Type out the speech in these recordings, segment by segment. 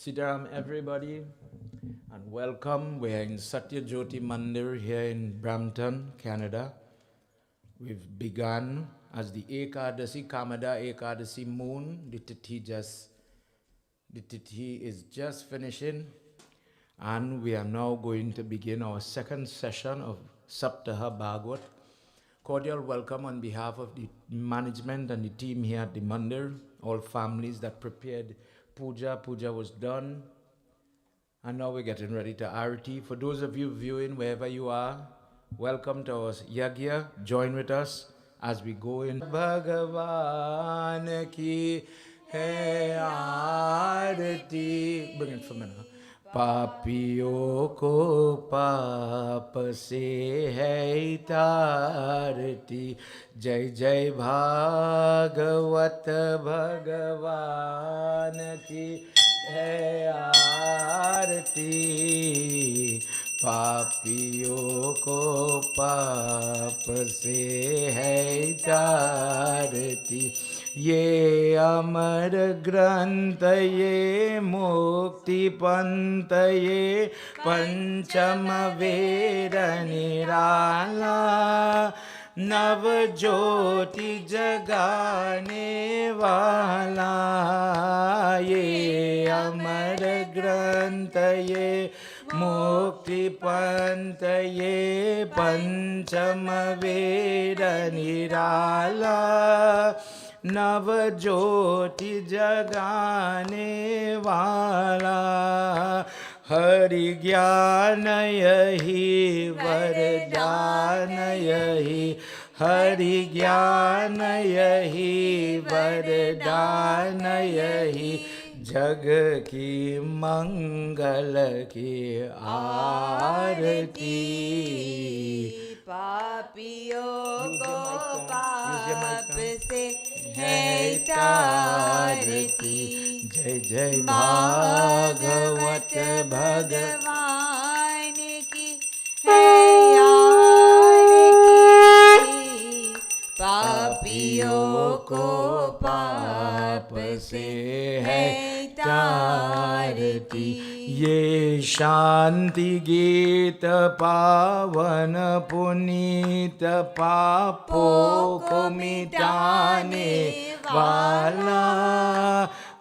Sitaram, everybody, and welcome. We're in Satya Jyoti Mandir here in Brampton, Canada. We've begun as the Ekadasi, Kamada Ekadasi moon. The Tithi is just finishing, and we are now going to begin our second session of Saptaha Bhagwat. Cordial welcome on behalf of the management and the team here at the Mandir, all families that prepared puja. Puja was done, and now we're getting ready to Arati. For those of you viewing wherever you are, welcome to our Yagya. Join with us as we go in. Bhagavan ki hai Arati. Bring it for me now. पापियों को पाप से है तारती जय जय भागवत भगवान की है आरती पापियों को पाप से है तारती ये अमर ग्रंथ ये मुक्ति पंथ ये पंचम वेद निराला नव ज्योति जगाने वाला ये अमर ग्रंथ ये मुक्ति पंथ ये पंचम वेद निराला नव ज्योति जगाने वाला हरि ज्ञान यही वरदान यही हरि ज्ञान यही वरदान यही जग की मंगल की आरती पापियों को पाप से है तारती जय जय भागवत भगवान की है आरती पापियों को पाप से है तारती ये शांति गीत पावन पुनीत पापों को मिटाने वाला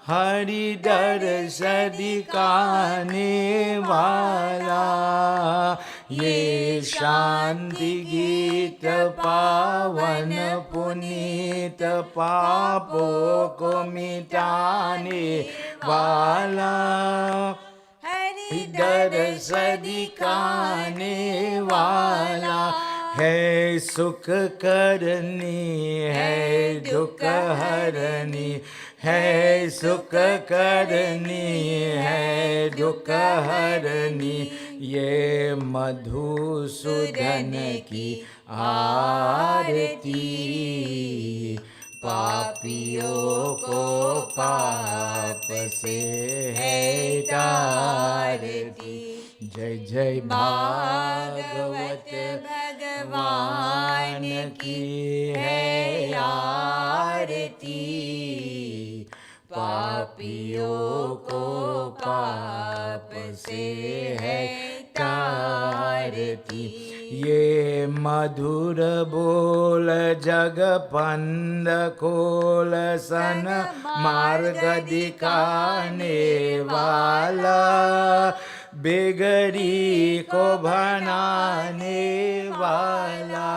हरि दर्श दिखाने वाला ये शांति गीत पावन पुनीत पापों को मिटाने वाला दर्श दिखाने वाला है सुख करनी है दुख हरनी है सुख करनी है दुख हरनी ये मधुसूदन की आरती पापियों को पाप से है तारती जय जय भागवत भगवान की है आरती पापियों को पाप से है तारती ये मधुर बोल जग पंद खोल सन मार्ग दिखाने वाला बेगरी को बनाने वाला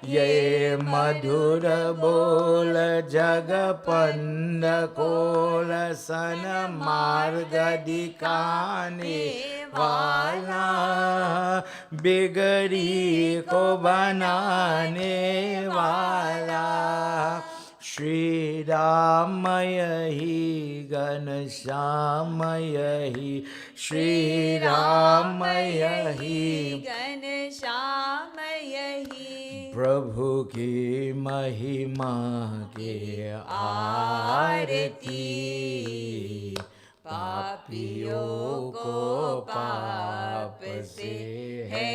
ये मधुर बोल जग पंद खोल सन मार्ग दिखाने वाला बिगड़ी को बनाने वाला श्री राम यही घनश्याम यही श्री राम यही घनश्याम यही प्रभु की महिमा के आरती पापियों को पाप से है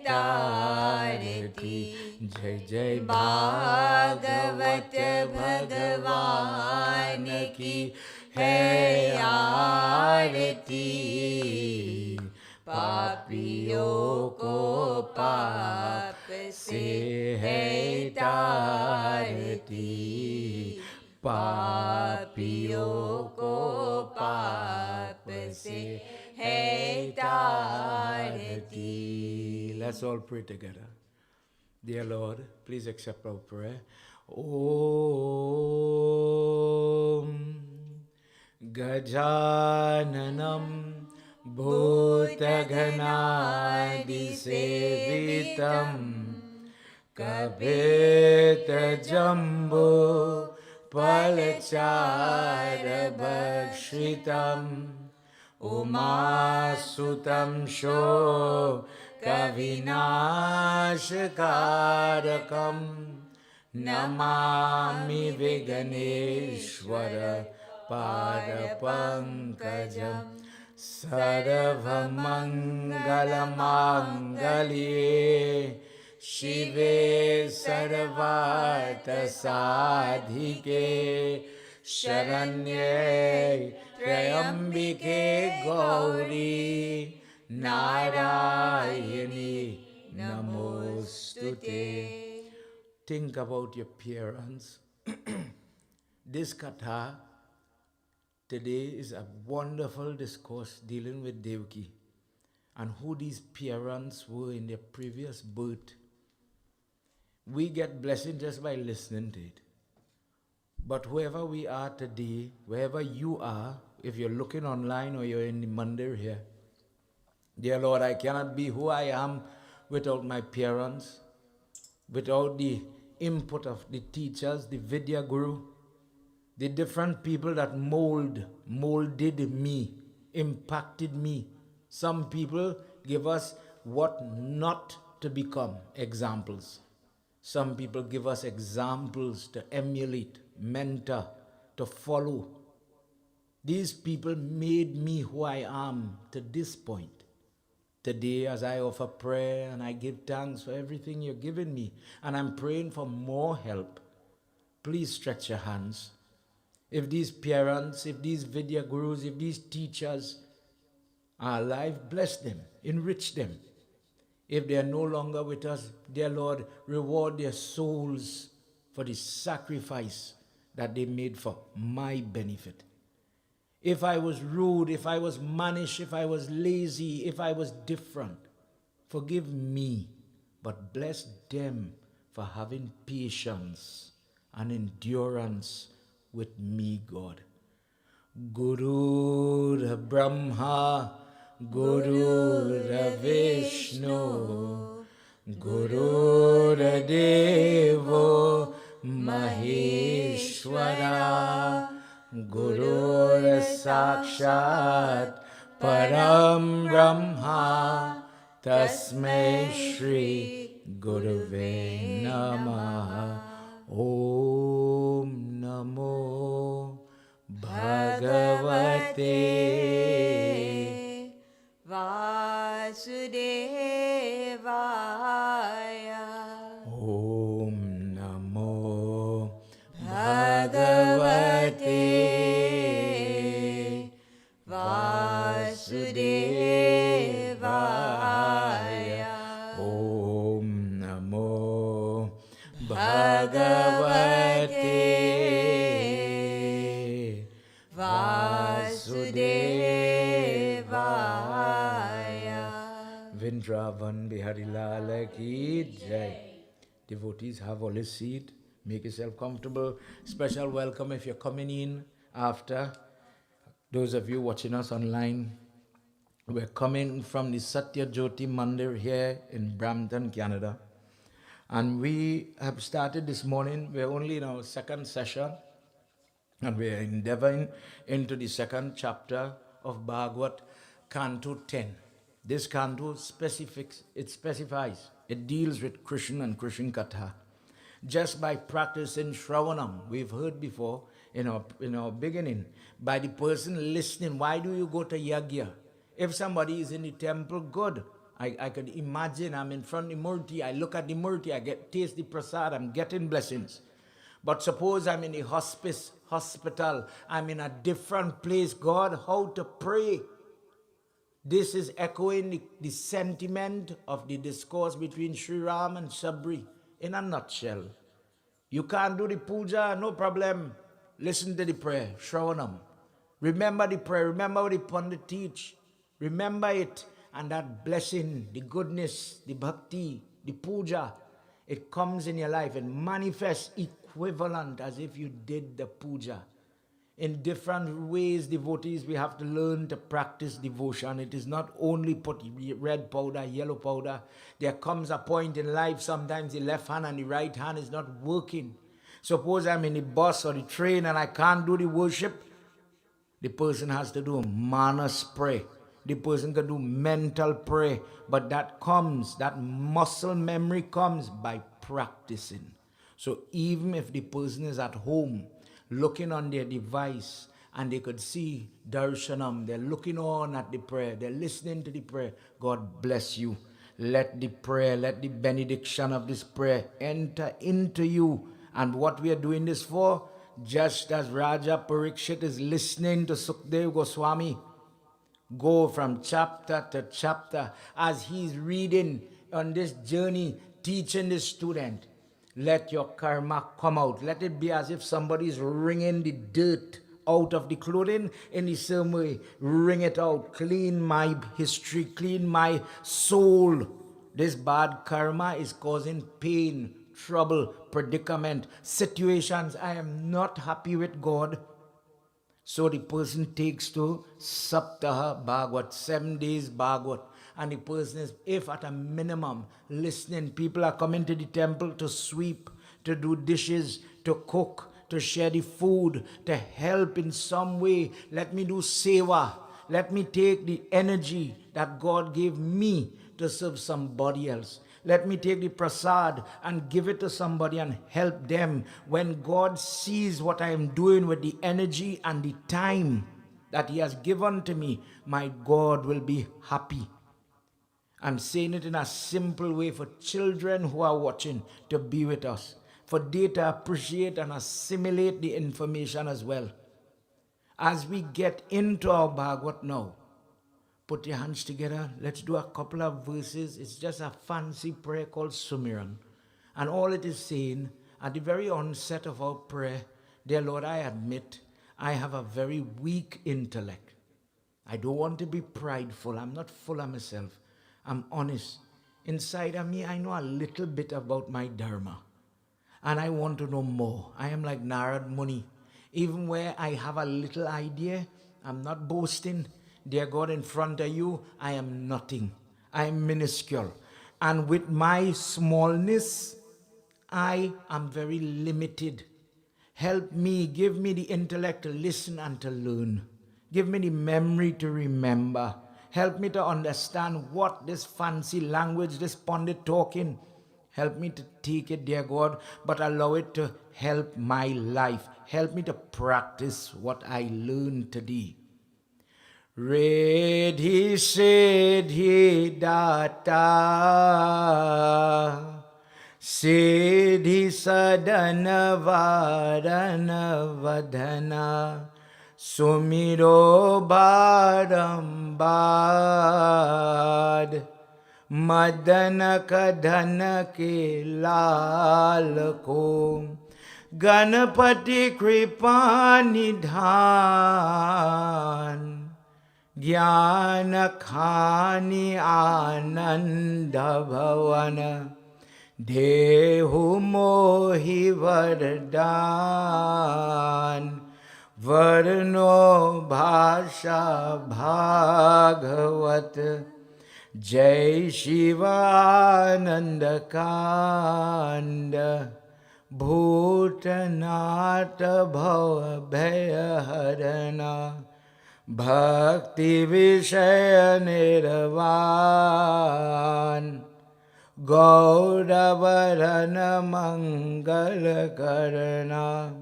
तारती जय जय भागवत भगवान की है पापियों को पाप से है तारती, पापियों को पाप से है तारती. Let's all pray together. Dear Lord, please accept our prayer. Om Gajananam Bhutaganaadisevitam Kapitajambo Palacharabhakshitam Umasutam Sho Kavinashkarakam Namami Viganeshwara Padapankajam Sarvamangalamangaliye Shive Sarvartha Sadhike Sharanye Trayambike Gauri Narayani Namostute. Think about your parents. This katha today is a wonderful discourse dealing with Devaki and who these parents were in their previous birth. We get blessing just by listening to it. But whoever we are today, wherever you are, if you're looking online or you're in the mandir here, dear Lord, I cannot be who I am without my parents, without the input of the teachers, the Vidya Guru, the different people that molded me, impacted me. Some people give us what not to become, examples. Some people give us examples to emulate, mentor, to follow. These people made me who I am to this point. Today, as I offer prayer and I give thanks for everything you're giving me, and I'm praying for more help, please stretch your hands. If these parents, if these Vidya Gurus, if these teachers are alive, bless them, enrich them. If they are no longer with us, dear Lord, reward their souls for the sacrifice that they made for my benefit. If I was rude, if I was mannish, if I was lazy, if I was different, forgive me, but bless them for having patience and endurance with me, God. Guru Brahma, Guru Vishnu, Guru Devo Maheshwara, Guru Sakshat Param Brahma, Tasmai Shri Guruve Namaha. Om Namo Bhagavate Vasudevaya. Om Namo Bhagavate Vasudevaya. Om Namo Bhagavate Vasudevaya. Vrindavan Bihari Lala Ki Jai. Devotees, have all a seat. Make yourself comfortable. Special welcome if you're coming in after. Those of you watching us online, we're coming from the Satya Jyoti Mandir here in Brampton, Canada. And we have started this morning. We're only in our second session. And we're endeavoring into the second chapter of Bhagwat, Canto 10. This canto specifies, it deals with Krishna and Krishna Katha. Just by practicing Shravanam, we've heard before in our beginning, by the person listening. Why do you go to Yagya? If somebody is in the temple, good. I could imagine I'm in front of the Murti, I look at the Murti, I taste the prasad, I'm getting blessings. But suppose I'm in the hospital, I'm in a different place. God, how to pray? This is echoing the sentiment of the discourse between Sri Ram and Sabri in a nutshell. You can't do the puja, no problem. Listen to the prayer, Shravanam. Remember the prayer, remember what the Pandit teach. Remember it, and that blessing, the goodness, the bhakti, the puja, it comes in your life and manifests equivalent as if you did the puja. In different ways, devotees, we have to learn to practice devotion. It is not only put red powder, yellow powder. There comes a point in life, sometimes the left hand and the right hand is not working. Suppose I'm in the bus or the train and I can't do the worship. The person has to do manas prayer. The person can do mental prayer. But that muscle memory comes by practicing. So even if the person is at home, looking on their device, and they could see darshanam, they're looking on at the prayer, they're listening to the prayer, God bless you. Let the prayer, let the benediction of this prayer enter into you. And what we are doing this for, just as Raja Parikshit is listening to Sukdev Goswami go from chapter to chapter as he's reading on this journey, teaching the student, let your karma come out. Let it be as if somebody's wringing the dirt out of the clothing. In the same way, wring it out. Clean my history, clean my soul. This bad karma is causing pain, trouble, predicament, situations. I am not happy with God. So the person takes to Saptaha Bhagwat, 7 days Bhagwat. And the person is, if at a minimum, listening. People are coming to the temple to sweep, to do dishes, to cook, to share the food, to help in some way. Let me do seva. Let me take the energy that God gave me to serve somebody else. Let me take the prasad and give it to somebody and help them. When God sees what I am doing with the energy and the time that He has given to me, my God will be happy. I'm saying it in a simple way for children who are watching to be with us, for they to appreciate and assimilate the information as well. As we get into our Bhagavad now, put your hands together. Let's do a couple of verses. It's just a fancy prayer called Sumiran. And all it is saying, at the very onset of our prayer, dear Lord, I admit I have a very weak intellect. I don't want to be prideful. I'm not full of myself. I'm honest. Inside of me, I know a little bit about my dharma. And I want to know more. I am like Narad Muni. Even where I have a little idea, I'm not boasting. Dear God, in front of you, I am nothing. I am minuscule. And with my smallness, I am very limited. Help me, give me the intellect to listen and to learn. Give me the memory to remember. Help me to understand what this fancy language, this Pandit talking. Help me to take it, dear God, but allow it to help my life. Help me to practice what I learned today. Redhi Siddhi Data Siddhi Sadana Varana Vadhana Sumiro Bharambad Madana Kadhana Ke Lal Ko Ganapati Kripa Nidhan Jnana Khani Ananda Bhavana Dehu Mohi Vardhan Varno Bhasha Bhagavat Jai Shivananda Kanda Bhutanata Bhava Bhaya Harana Bhakti Vishaya Nirvan Gauravarana Mangala Karana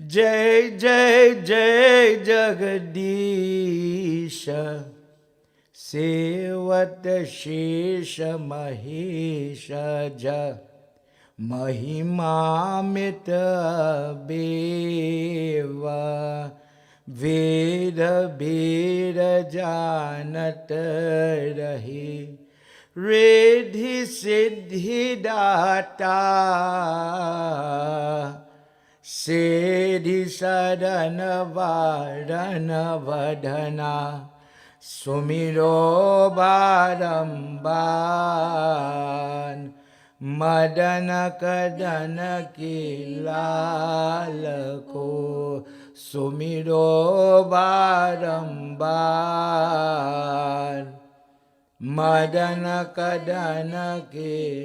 Jai Jai Jai Jagadisha Sevat Shesha Mahesha Ja Mahimamita Beva Veda Beda Janat Rahe Riddhi Siddhi Data Siddhi Sadhana Varana Vadhana Sumiro Baramban Madana Kadana Kilalako Sumiro Baramban Madana Kadana Kilalako.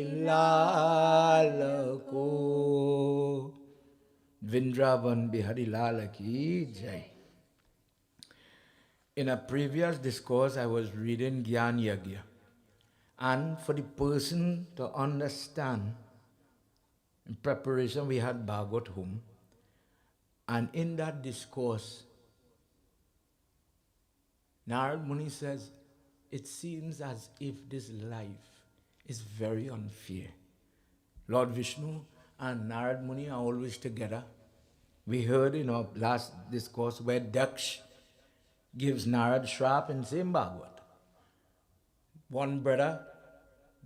Vrindavan Bihari Lala Ki Jai. In a previous discourse, I was reading Gyan Yagya. And for the person to understand, in preparation, we had Bhagwat home. And in that discourse, Narad Muni says, it seems as if this life is very unfair. Lord Vishnu and Narad Muni are always together. We heard in our last discourse where Daksh gives Narad Shrap in same Bhagwat. One brother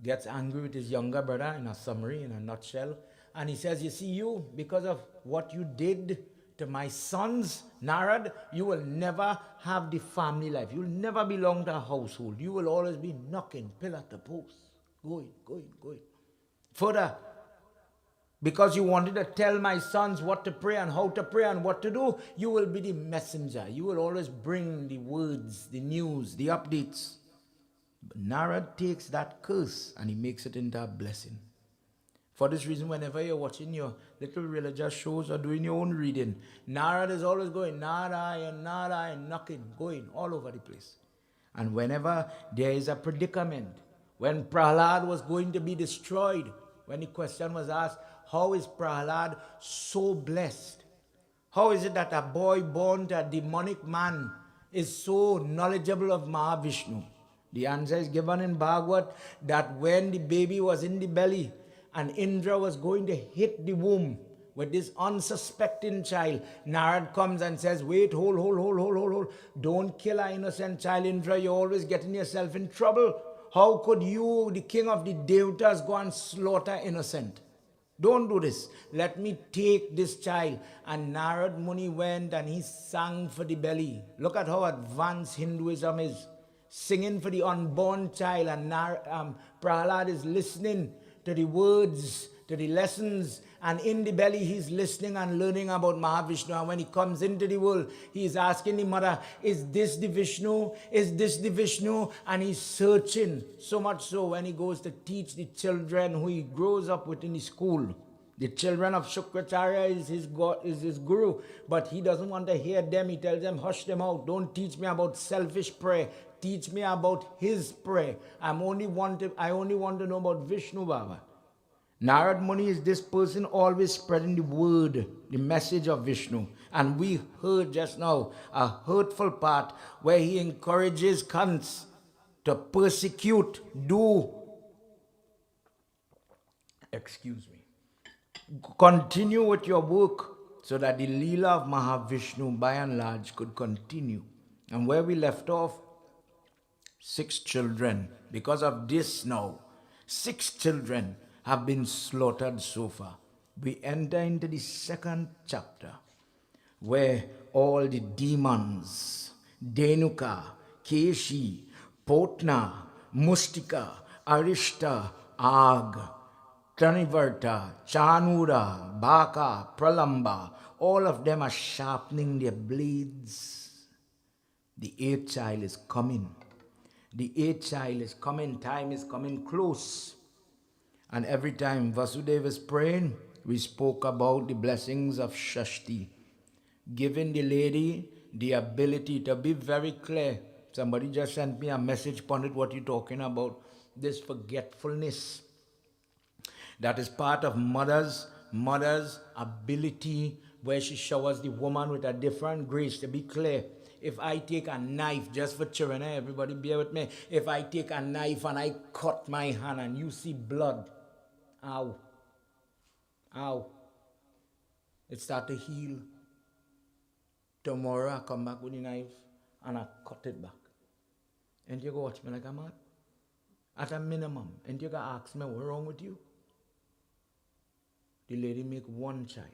gets angry with his younger brother, in a summary, in a nutshell, and he says, you see, you, because of what you did to my sons, Narad, you will never have the family life. You will never belong to a household. You will always be knocking pillar to post, going. Further, because you wanted to tell my sons what to pray and how to pray and what to do, you will be the messenger. You will always bring the words, the news, the updates. But Narad takes that curse and he makes it into a blessing. For this reason, whenever you're watching your little religious shows or doing your own reading, Narad is always going, Narayan, knocking, going all over the place. And whenever there is a predicament, when Prahlad was going to be destroyed, when the question was asked, how is Prahlad so blessed? How is it that a boy born to a demonic man is so knowledgeable of Mahavishnu? The answer is given in Bhagwat that when the baby was in the belly and Indra was going to hit the womb with this unsuspecting child, Narad comes and says, wait, hold. Don't kill an innocent child, Indra. You're always getting yourself in trouble. How could you, the king of the Devatas, go and slaughter innocent? Don't do this. Let me take this child. And Narad Muni went and he sang for the belly. Look at how advanced Hinduism is. Singing for the unborn child, and Prahlad is listening to the words, to the lessons, and in the belly he's listening and learning about Mahavishnu. And when he comes into the world, he's asking the mother, is this the Vishnu? Is this the Vishnu? And he's searching, so much so when he goes to teach the children who he grows up with in the school. The children of Shukracharya is his guru, but he doesn't want to hear them. He tells them, hush them out. Don't teach me about selfish prayer. Teach me about his prayer. I only want to know about Vishnu Baba. Narad Muni is this person always spreading the word, the message of Vishnu. And we heard just now a hurtful part where he encourages Kans to persecute, continue with your work so that the Leela of Mahavishnu by and large could continue. And where we left off, 6 children, because of this now, 6 children have been slaughtered so far. We enter into the 2nd chapter, where all the demons, Denuka, Keshi, Potna, Mustika, Arishta, Ag, Tranivarta, Chanura, Baka, Pralamba, all of them are sharpening their blades. The 8th child is coming. The 8th child is coming. Time is coming close. And every time Vasudeva is praying, we spoke about the blessings of Shashti, giving the lady the ability to be very clear. Somebody just sent me a message, Pandit, what you talking about? This forgetfulness. That is part of mother's ability, where she showers the woman with a different grace. To be clear, if I take a knife, just for children, everybody bear with me. If I take a knife and I cut my hand and you see blood, ow, it start to heal. Tomorrow I come back with the knife and I cut it back. And you go watch me like I'm mad? At a minimum. And you go ask me what's wrong with you? The lady make one child.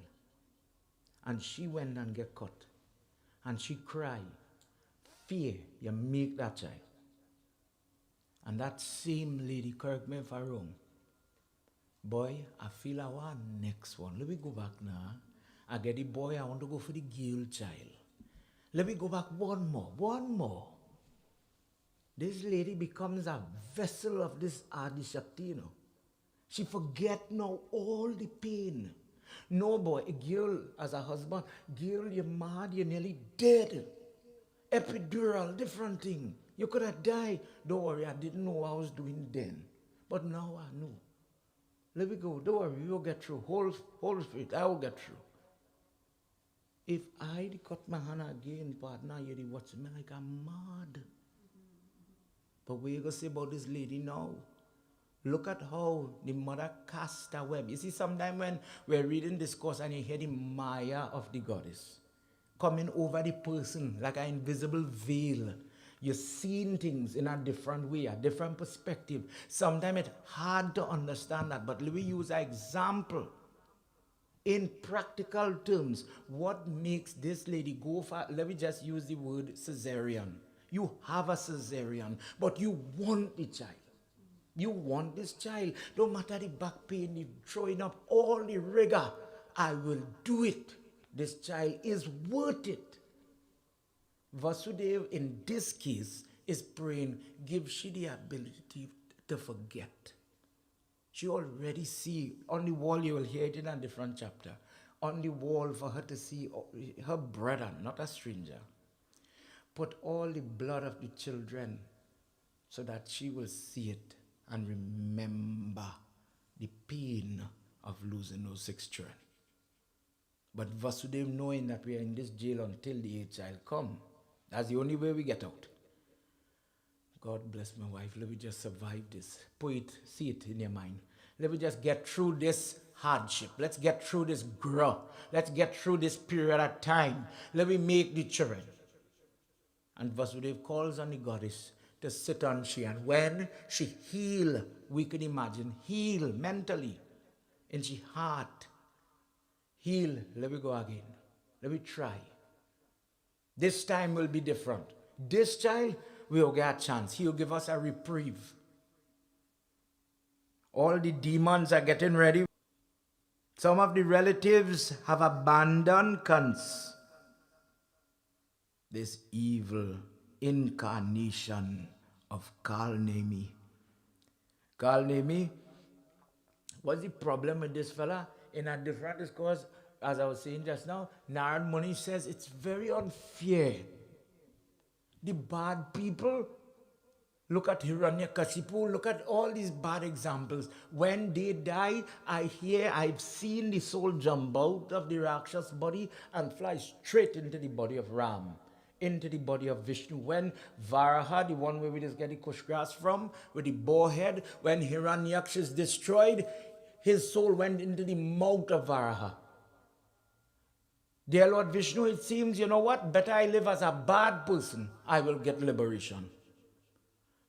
And she went and get cut. And she cried. Fear, you make that child. And that same lady, correct me if I'm wrong. Boy, I feel I want next one. Let me go back now. I get the boy, I want to go for the girl child. Let me go back one more. This lady becomes a vessel of this Adi Shakti, you know. She forget now all the pain. No boy, a girl as a husband, girl, you're mad, you're nearly dead. Epidural, different thing. You could have died. Don't worry, I didn't know what I was doing then. But now I know. Let me go. Don't worry, we will get through. Hold spirit, I will get through. If I cut my hand again, partner, you'd watch me like I'm mad. But what you going to say about this lady now? Look at how the mother cast a web. You see, sometimes when we're reading this course and you hear the Maya of the goddess coming over the person like an invisible veil, you're seeing things in a different way, a different perspective. Sometimes it's hard to understand that, but let me use an example. In practical terms, what makes this lady go for, let me just use the word cesarean. You have a cesarean, but you want the child. You want this child. No matter the back pain, the throwing up, all the rigor, I will do it. This child is worth it. Vasudev, in this case, is praying, give she the ability to forget. She already see, on the wall, you will hear it in a different chapter, on the wall for her to see her brother, not a stranger, put all the blood of the children so that she will see it and remember the pain of losing those 6 children. But Vasudev, knowing that we are in this jail until the 8th child come, that's the only way we get out. God bless my wife. Let me just survive this. Put it, see it in your mind. Let me just get through this hardship. Let's get through this growth. Let's get through this period of time. Let me make the children. And Vasudev calls on the goddess to sit on she. And when she heal, we can imagine, heal mentally. In she heart. Heal. Let me go again. Let me try. This time will be different. This child, we will get a chance. He will give us a reprieve. All the demons are getting ready. Some of the relatives have abandoned cons. This evil incarnation of Kalnemi. Kalnemi, what's the problem with this fella? In a different discourse, as I was saying just now, Narad Muni says it's very unfair. The bad people, look at Hiranyakashipu, look at all these bad examples. When they die, I've seen the soul jump out of the Rakshas body and fly straight into the body of Ram, into the body of Vishnu. When Varaha, the one where we just get the kush grass from, with the boar head, when Hiranyaksha is destroyed, his soul went into the mouth of Varaha. Dear Lord Vishnu, it seems, you know what? Better I live as a bad person. I will get liberation.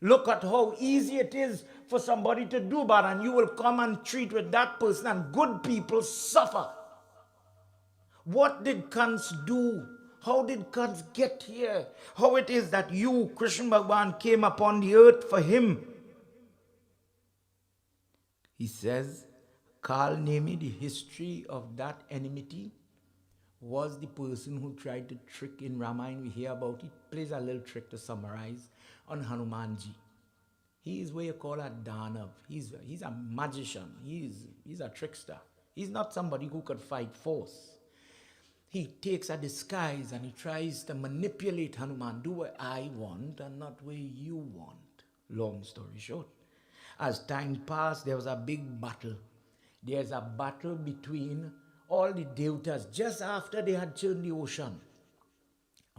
Look at how easy it is for somebody to do bad, and you will come and treat with that person, and good people suffer. What did Kans do? How did Kans get here? How it is that you, Krishna Bhagwan, came upon the earth for him? He says, Kalnemi, the history of that enmity, was the person who tried to trick in Ramayana. We hear about it. Plays a little trick to summarize on Hanumanji. He is what you call a Danav. He's a magician. He's a trickster. He's not somebody who could fight force. He takes a disguise and he tries to manipulate Hanuman. Do what I want and not what you want. Long story short. As time passed, there was a big battle. There's a battle between all the Devatas just after they had churned the ocean.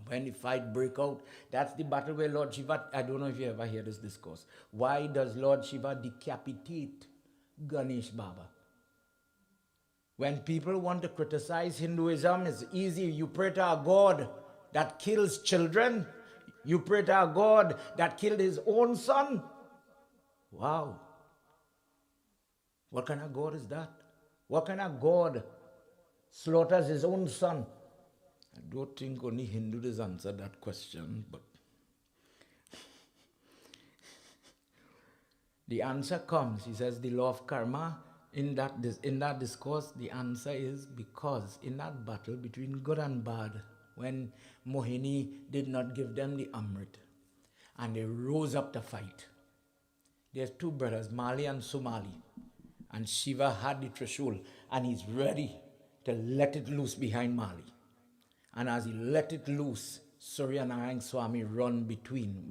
When the fight break out, that's the battle where Lord Shiva, I don't know if you ever hear this discourse. Why does Lord Shiva decapitate Ganesh Baba? When people want to criticize Hinduism, it's easy. You pray to a god that kills children. You pray to a God that killed his own son. Wow. What kind of God is that? What kind of God slaughters his own son? I don't think only Hindus answer that question, but the answer comes. He says the law of karma. In that discourse, the answer is because in that battle between good and bad, when Mohini did not give them the Amrit, and they rose up to fight. There's two brothers, Mali and Somali, and Shiva had the Trishul, and he's ready to let it loose behind Mali. And as he let it loose, Surya Narayana Swami run between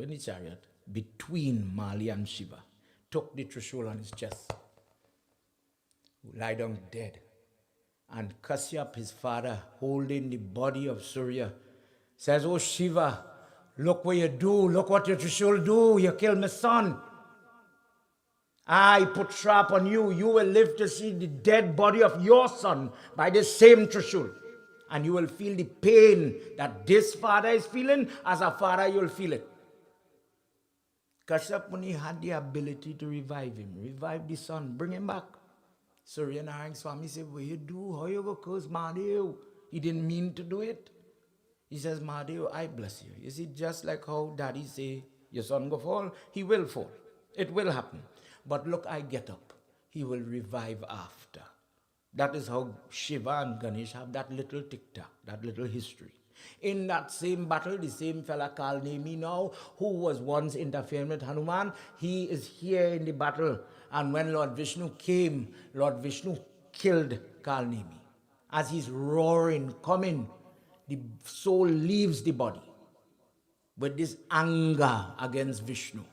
Mali and Shiva, took the Trishul on his chest, lie down dead. And Kashyap, his father, holding the body of Surya, says, "Oh Shiva, look what you do, look what your Trishul do, you killed my son. I put trap on you, you will live to see the dead body of your son by the same Trishul. And you will feel the pain that this father is feeling, as a father you'll feel it." Kashyap Muni had the ability to revive him, revive the son, bring him back. Surya Narayana Swami said, "What you do? How you go curse Mahadev?" He didn't mean to do it. He says, "Mahadev, I bless you." You see, just like how daddy say, your son go fall, he will fall. It will happen. But look, I get up. He will revive after. That is how Shiva and Ganesh have that little tic-tac, that little history. In that same battle, the same fella called Nemi now, who was once interfering with Hanuman, he is here in the battle. And when Lord Vishnu came, Lord Vishnu killed Kalnemi. As he's roaring, coming, the soul leaves the body with this anger against Vishnu.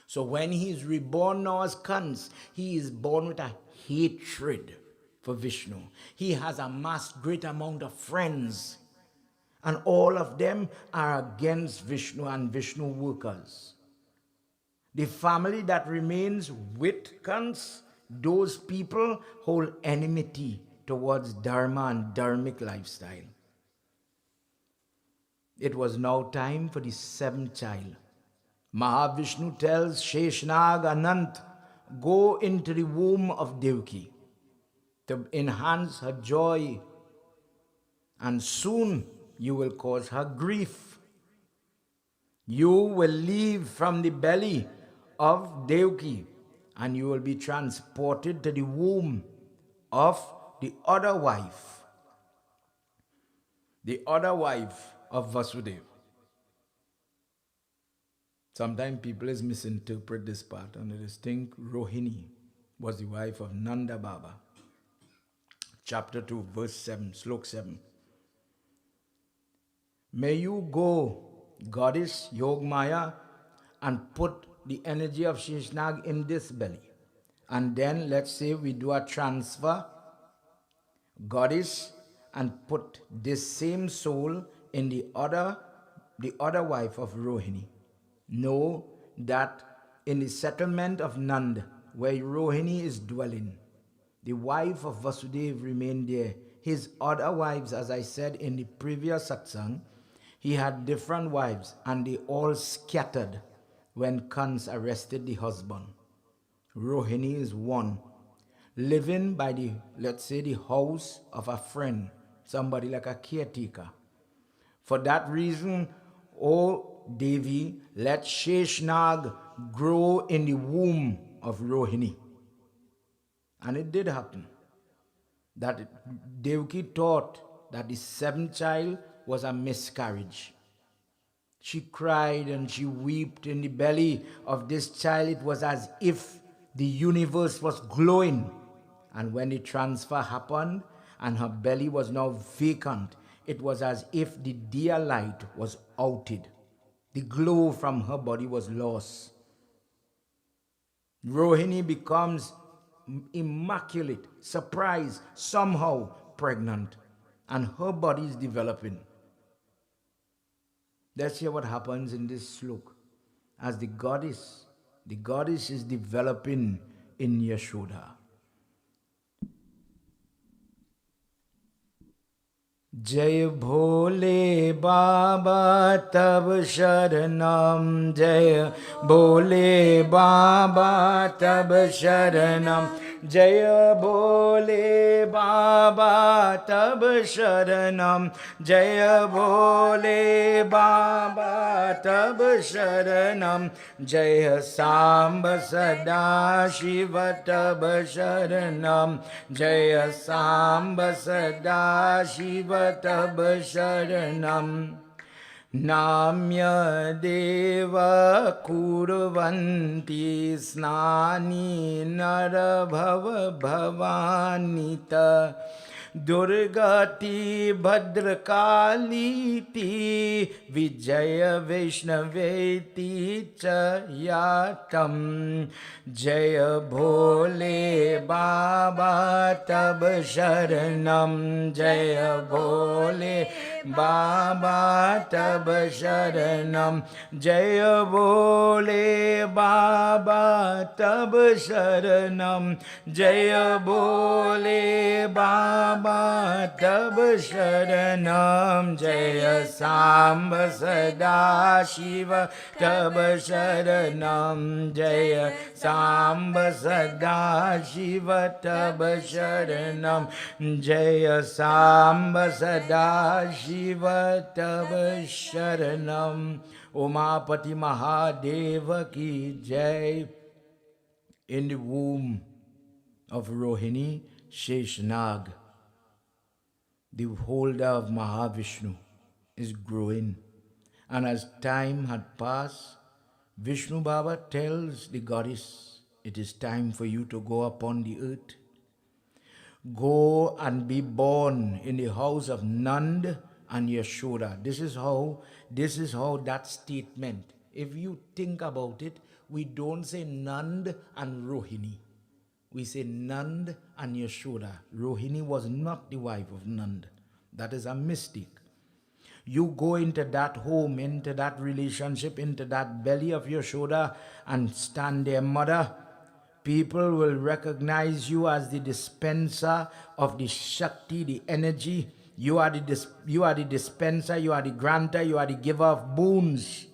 So when he's reborn now as Kans, he is born with a hatred for Vishnu. He has amassed great amount of friends, and all of them are against Vishnu and Vishnu workers. The family that remains with Kans, those people hold enmity towards Dharma and Dharmic lifestyle. It was now time for the seventh child. Mahavishnu tells Sheshnag Anant, "Go into the womb of Devaki to enhance her joy, and soon you will cause her grief. You will leave from the belly of Devaki, and you will be transported to the womb of the other wife of Vasudeva." Sometimes people misinterpret this part and they think Rohini was the wife of Nanda Baba. Chapter 2, verse 7, slok 7. "May you go, goddess Yogmaya, and put the energy of Sheshnag in this belly. And then let's say we do a transfer, goddess, and put this same soul in the other wife of Rohini. Know that in the settlement of Nand, where Rohini is dwelling, the wife of Vasudeva remained there. His other wives, as I said in the previous satsang, he had different wives, and they all scattered when Kans arrested the husband. Rohini is one, living by the, let's say, the house of a friend, somebody like a caretaker. For that reason, O Devi, let Sheshnag grow in the womb of Rohini. And it did happen. That Devaki thought that the seventh child was a miscarriage. She cried and she wept in the belly of this child. It was as if the universe was glowing. And when the transfer happened and her belly was now vacant, it was as if the dear light was outed. The glow from her body was lost. Rohini becomes immaculate, surprised, somehow pregnant, and her body is developing. Let's hear what happens in this slok. As the goddess is developing in Yashoda. जय भोले बाबा तब शरणम, जय भोले बाबा तब शरणम, जय भोले बाबा तब शरणम, जय भोले बाबा तब शरणम, जय सांब सदा शिव तब शरणम, जय सांब सदा शिव तब शरणम, नाम्य देव कुर्वन्ति स्नानि नरभव भवानित, दुर्गति भद्रकालीति विजय वैष्णवेति च यातम, जय भोले बाबा तब शरणम, जय भोले बाबा तब शरणम, जय भोले बाबा तब शरणम, जय भोले बाबा तब शरणम, जय सांब सदा शिव तब शरणम, जय सांब सदा शिव तब शरणम, जय सांब सदा शिव तब शरणम। उमापति महादेव की जय। In the womb of Rohini Sheshnag, the holder of Mahavishnu is growing, and as time had passed, Vishnu Baba tells the goddess, it is time for you to go upon the earth. Go and be born in the house of Nand and Yashoda. This is how that statement, if you think about it, we don't say Nand and Rohini. We say Nand and Yashoda. Rohini was not the wife of Nand. That is a mistake. You go into that home, into that relationship, into that belly of Yashoda and stand there, mother. People will recognize you as the dispenser of the Shakti, the energy. You are the dispenser, you are the granter, you are the giver of boons.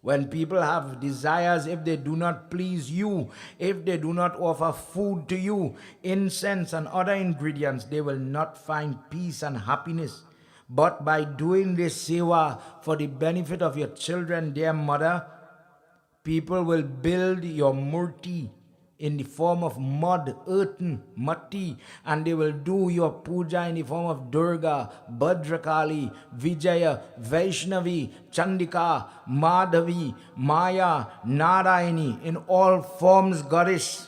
When people have desires, if they do not please you, if they do not offer food to you, incense and other ingredients, they will not find peace and happiness. But by doing this seva for the benefit of your children, dear mother, people will build your murti in the form of mud, earthen, matti, and they will do your puja in the form of Durga, Bhadrakali, Vijaya, Vaishnavi, Chandika, Madhavi, Maya, Narayani, in all forms goddess.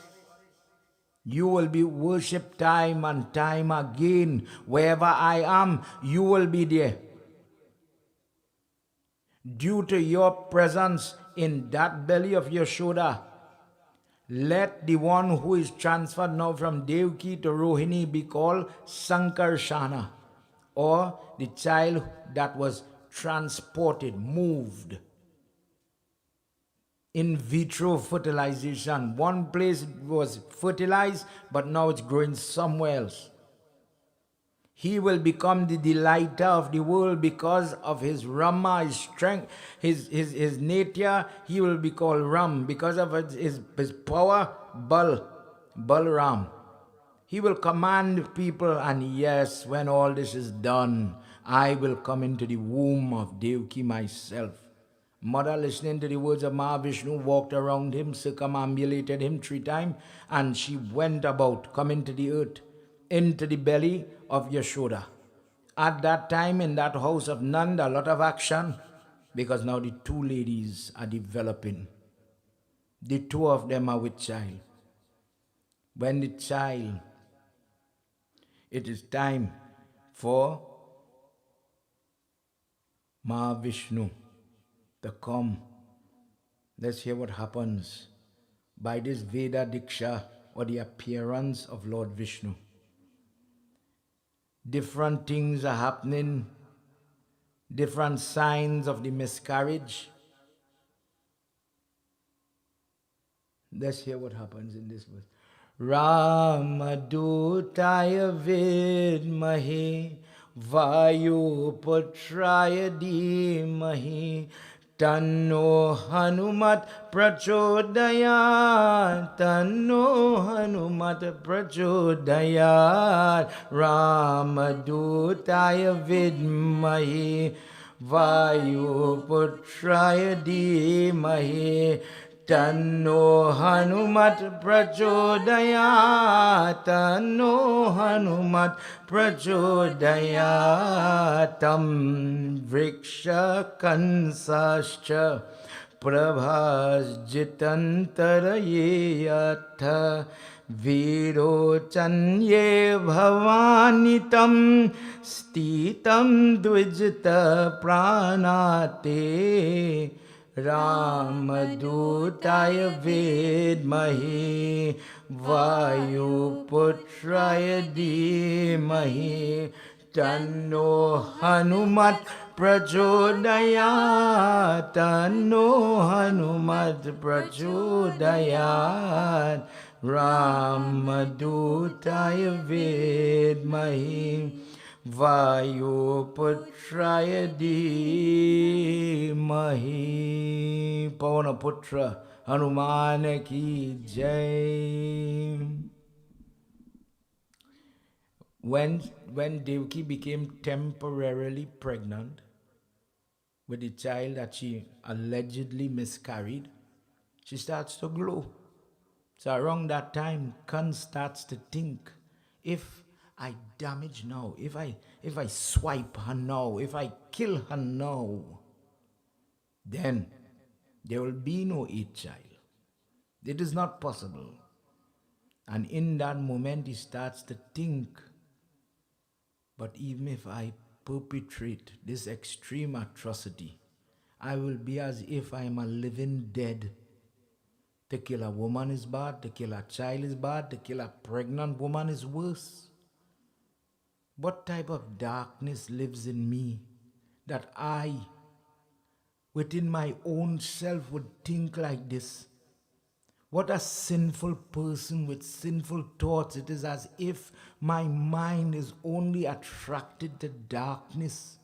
You will be worshipped time and time again. Wherever I am, you will be there. Due to your presence in that belly of Yashoda, let the one who is transferred now from Devki to Rohini be called Sankarshana, or the child that was transported, moved. In vitro fertilization. One place was fertilized, but now it's growing somewhere else. He will become the delighter of the world because of his Rama, his strength, his nature. He will be called Ram. Because of his power, Balram. He will command people, and yes, when all this is done, I will come into the womb of Devki myself. Mother, listening to the words of Mahavishnu, walked around him, circumambulated him 3 times, and she went about, coming to the earth, into the belly of Yashoda. At that time, in that house of Nanda, a lot of action, because now the 2 ladies are developing. The 2 of them are with child. When the child, it is time for Mahavishnu to come. Let's hear what happens by this Veda Diksha, or the appearance of Lord Vishnu. Different things are happening, different signs of the miscarriage. Let's hear what happens in this verse. Ramadutaya vidmahi Vayuputraya Dhimahi Tanno Hanumat Prachodayat Tanno Hanumat Prachodayat Ramadutaya Vidmahi Vayuputraya Dhimahi Tanno Hanumat Prachodayat Tanno Hanumat Prachodayatam Vriksha Kansascha Prabhasjitantarayeyath Virochanye Bhavanitam Stitam Dvijita Pranate Ramadutaya Vidmahi Vayuputraya Dhimahi Tanno Hanumat Prachodayat Tanno Hanumat Prachodayat Ramadutaya Vidmahi Vayuputraya Dhimahi. Pavanaputra Hanuman ki jai. When Devaki became temporarily pregnant with the child that she allegedly miscarried, she starts to glow. So around that time, Khan starts to think, if I damage now, if I swipe her now, if I kill her now, then there will be no eighth child. It is not possible. And in that moment, he starts to think, but even if I perpetrate this extreme atrocity, I will be as if I am a living dead. To kill a woman is bad, to kill a child is bad, to kill a pregnant woman is worse. What type of darkness lives in me that I, within my own self, would think like this? What a sinful person with sinful thoughts. It is as if my mind is only attracted to darkness.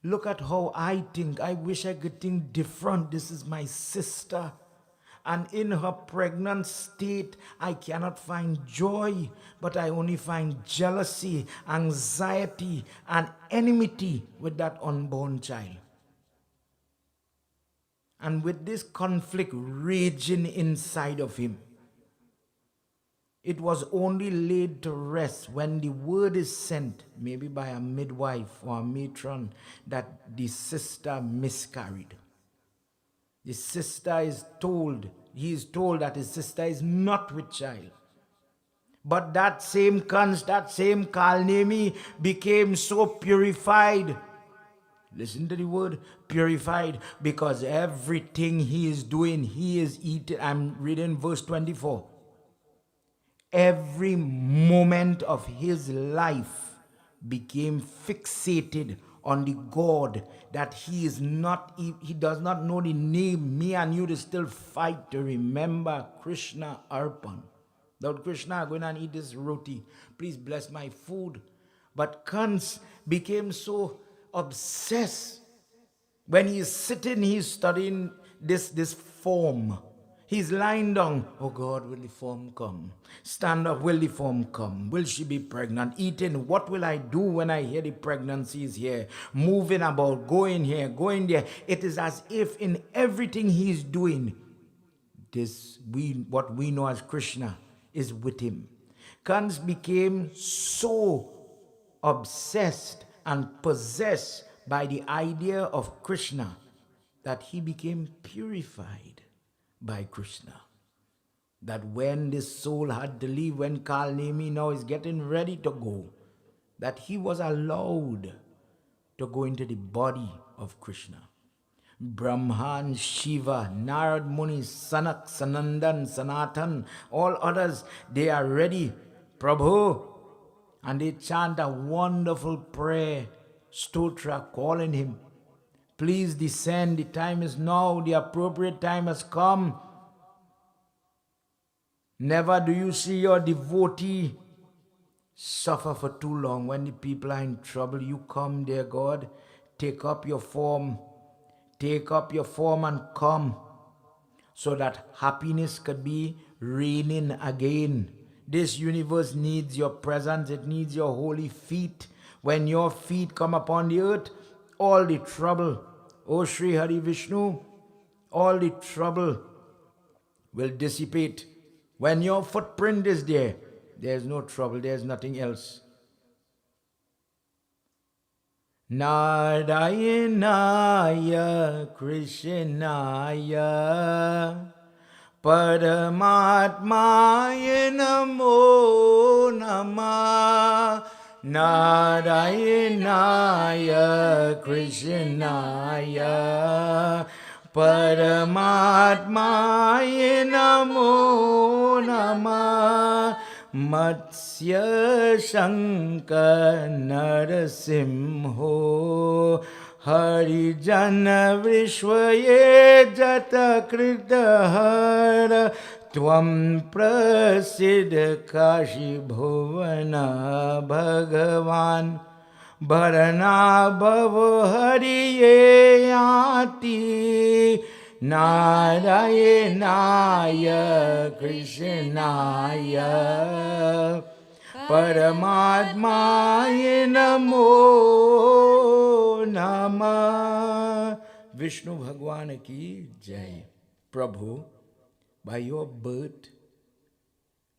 Look at how I think. I wish I could think different. This is my sister. And in her pregnant state, I cannot find joy, but I only find jealousy, anxiety, and enmity with that unborn child. And with this conflict raging inside of him, it was only laid to rest when the word is sent, maybe by a midwife or a matron, that the sister miscarried. The sister is told, he is told that his sister is not with child. But that same Kans, that same Kalnemi became so purified. Listen to the word purified, because everything he is doing, he is eating. I'm reading verse 24. Every moment of his life became fixated on the God that he is not, he does not know the name. Me and you to still fight to remember Krishna Arpan. Lord Krishna, I'm going to eat this roti. Please bless my food. But Kans became so obsessed. When he is sitting, he is studying this form. He's lying down. Oh God, will the form come? Stand up, will the form come? Will she be pregnant? Eating, what will I do when I hear the pregnancy is here? Moving about, going here, going there. It is as if in everything he's doing, what we know as Krishna is with him. Kans became so obsessed and possessed by the idea of Krishna that he became purified by Krishna. That when this soul had to leave, when Kalnemi now is getting ready to go, that he was allowed to go into the body of Krishna. Brahman, Shiva, Narad Muni, Sanak, Sanandan, Sanatan, all others, they are ready. Prabhu. And they chant a wonderful prayer, stotra, calling him. Please descend, the time is now, the appropriate time has come. Never do you see your devotee suffer for too long. When the people are in trouble, you come, dear God, take up your form and come, so that happiness could be reigning again. This universe needs your presence. It needs your holy feet. When your feet come upon the earth, all the trouble, O Sri Hari Vishnu, all the trouble will dissipate. When your footprint is there, there's no trouble, there's nothing else. Narayanaya Krishnaya Paramatmaya Namo Namah. Narayanaya Krishnaya Paramatmaya Namo Namah. Matsya Shankar Narasimho Harijana Vishwaye Jata Kritahara Tvam Prasiddha Kashi Bhuvana Bhagavan Bharana Bhava Hariye Yati Narayanaya Krishnaya Paramatmaya Namo Namah. Vishnu Bhagwan ki Jai. Prabhu, by your birth,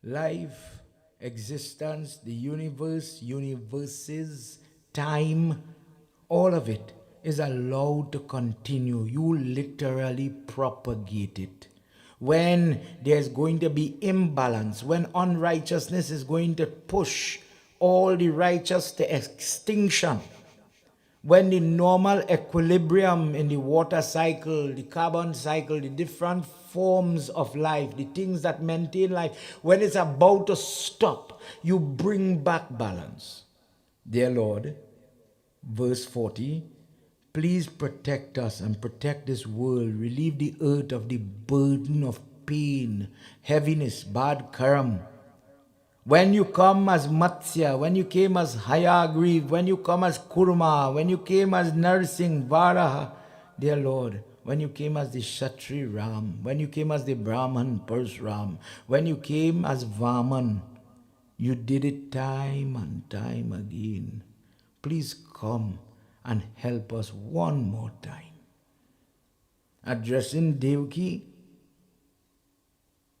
life, existence, the universe, universes, time, all of it is allowed to continue. You literally propagate it. When there's going to be imbalance, when unrighteousness is going to push all the righteous to extinction, when the normal equilibrium in the water cycle, the carbon cycle, the different forms of life, the things that maintain life, when it's about to stop, you bring back balance. Dear Lord, verse 40, please protect us and protect this world. Relieve the earth of the burden of pain, heaviness, bad karma. When you come as Matsya, when you came as Hayagriv, when you come as Kurma, when you came as Narsingh, Varaha, dear Lord, when you came as the Kshatri Ram, when you came as the Brahman Parsuram, when you came as Vaman, you did it time and time again. Please come and help us one more time. Addressing Devaki,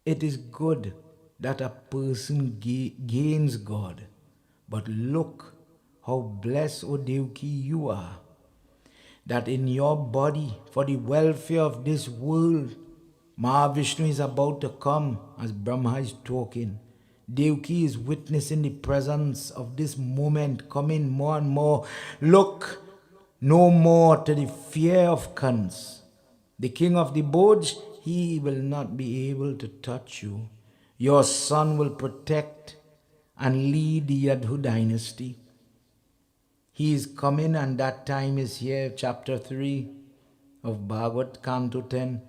it is good that a person gains God, but look how blessed, O Devaki, you are, that in your body, for the welfare of this world, Mahavishnu is about to come as Brahma is talking. Devaki is witnessing the presence of this moment coming more and more. Look no more to the fear of Kans. The king of the Bhoj, he will not be able to touch you. Your son will protect and lead the Yadhu dynasty. He is coming and that time is here. Chapter 3 of Bhagwat, Canto 10.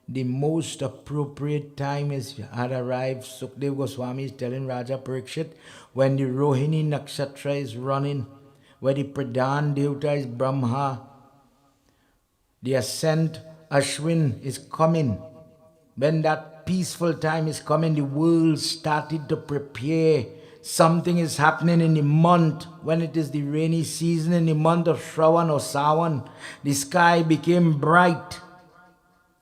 The most appropriate time had arrived. Sukdev Goswami is telling Raja Parikshit, when the Rohini Nakshatra is running, where the Pradhan Devta is Brahma, the ascent Ashwin is coming. When that peaceful time is coming, the world started to prepare. Something is happening in the month when it is the rainy season, in the month of Shravan or Sawan. The sky became bright.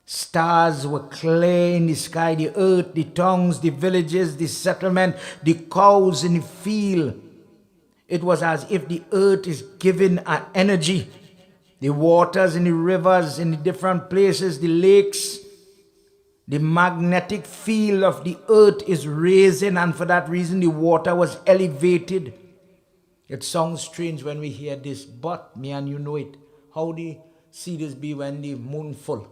Stars were clear in the sky, the earth, the tongues, the villages, the settlement, the cows in the field. It was as if the earth is given an energy. The waters in the rivers, in the different places, the lakes, the magnetic field of the earth is raising, and for that reason the water was elevated. It sounds strange when we hear this, but me and you know it. How do you see this be when the moon full?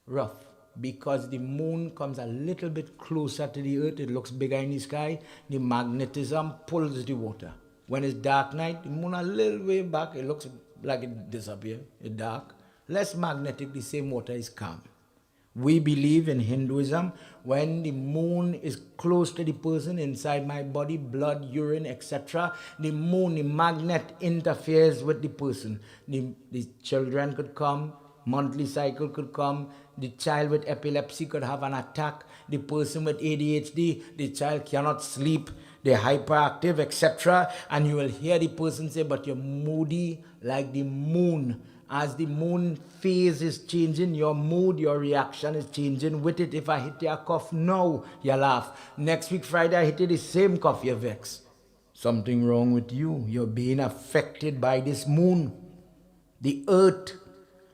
Rough. Because the moon comes a little bit closer to the earth, it looks bigger in the sky, the magnetism pulls the water. When it's dark night, the moon a little way back, it looks like it disappears, it's dark. Less magnetic, the same water is calm. We believe in Hinduism, when the moon is close to the person inside my body, blood, urine, etc., the moon, the magnet interferes with the person. The children could come, monthly cycle could come, the child with epilepsy could have an attack, the person with ADHD, the child cannot sleep, they're hyperactive, etc. And you will hear the person say, but you're moody like the moon. As the moon phase is changing, your mood, your reaction is changing with it. If I hit your cough now, you laugh. Next week, Friday, I hit you the same cough, you vex. Something wrong with you. You're being affected by this moon. The earth,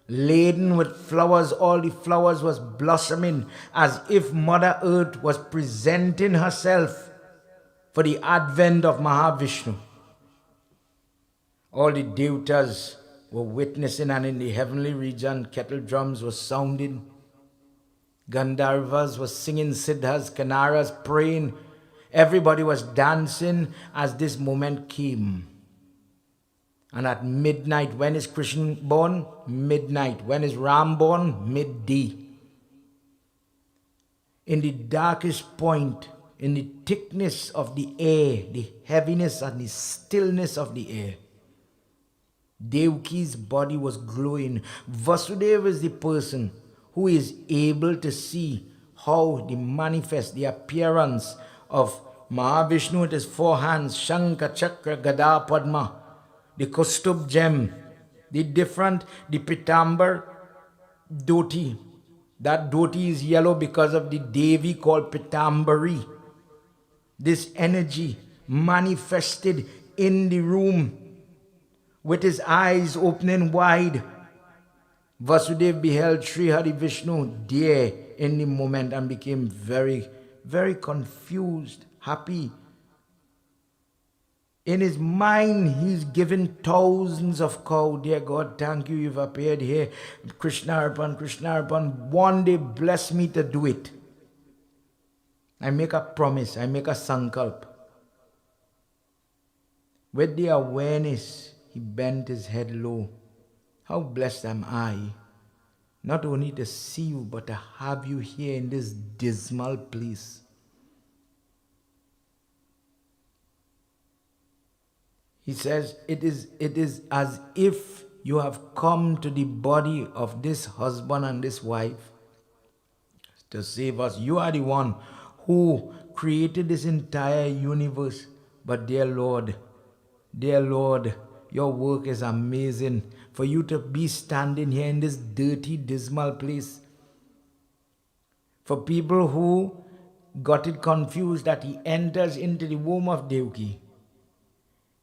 laden with flowers, all the flowers was blossoming as if Mother Earth was presenting herself for the advent of Mahavishnu. All the devatas were witnessing, and in the heavenly region, kettle drums were sounding. Gandharvas were singing siddhas, kanaras, praying. Everybody was dancing as this moment came. And at midnight, when is Krishna born? Midnight. When is Ram born? Midday. In the darkest point, in the thickness of the air, the heaviness and the stillness of the air, Devaki's body was glowing. Vasudeva is the person who is able to see how the manifest, the appearance of Mahavishnu with his four hands, Shankha, Chakra, Gada, Padma, the Kaustubh gem, the Pitambar, Dhoti. That dhoti is yellow because of the Devi called Pitambari. This energy manifested in the room with his eyes opening wide. Vasudeva beheld Sri Hari Vishnu there in the moment and became very, very confused, happy. In his mind, he's given thousands of cows. Dear God, thank you, you've appeared here. Krishna Arpan, Krishna Arpan. One day, bless me to do it. I make a promise, I make a sankalp. With the awareness, he bent his head low. How blessed am I, not only to see you, but to have you here in this dismal place. He says, it is as if you have come to the body of this husband and this wife to save us. You are the one who created this entire universe. But dear Lord, your work is amazing. For you to be standing here in this dirty, dismal place. For people who got it confused that he enters into the womb of Devaki.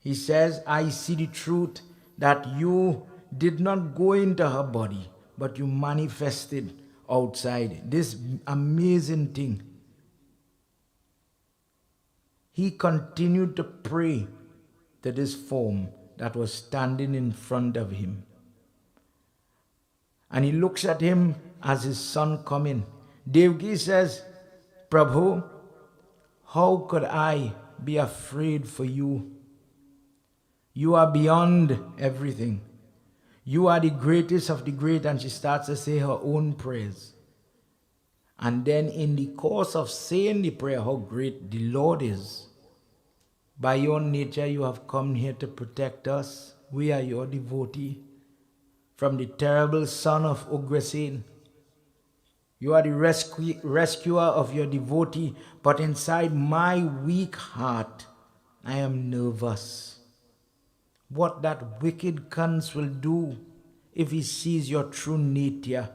He says, I see the truth that you did not go into her body, but you manifested outside. This amazing thing. He continued to pray to this form that was standing in front of him. And he looks at him as his son coming. Devaki says, Prabhu, how could I be afraid for you? You are beyond everything. You are the greatest of the great. And she starts to say her own prayers. And then in the course of saying the prayer, how great the Lord is. By your nature, you have come here to protect us. We are your devotee. From the terrible son of Ugrasen. You are the rescuer of your devotee. But inside my weak heart, I am nervous. What that wicked Kans will do if he sees your true Nitya.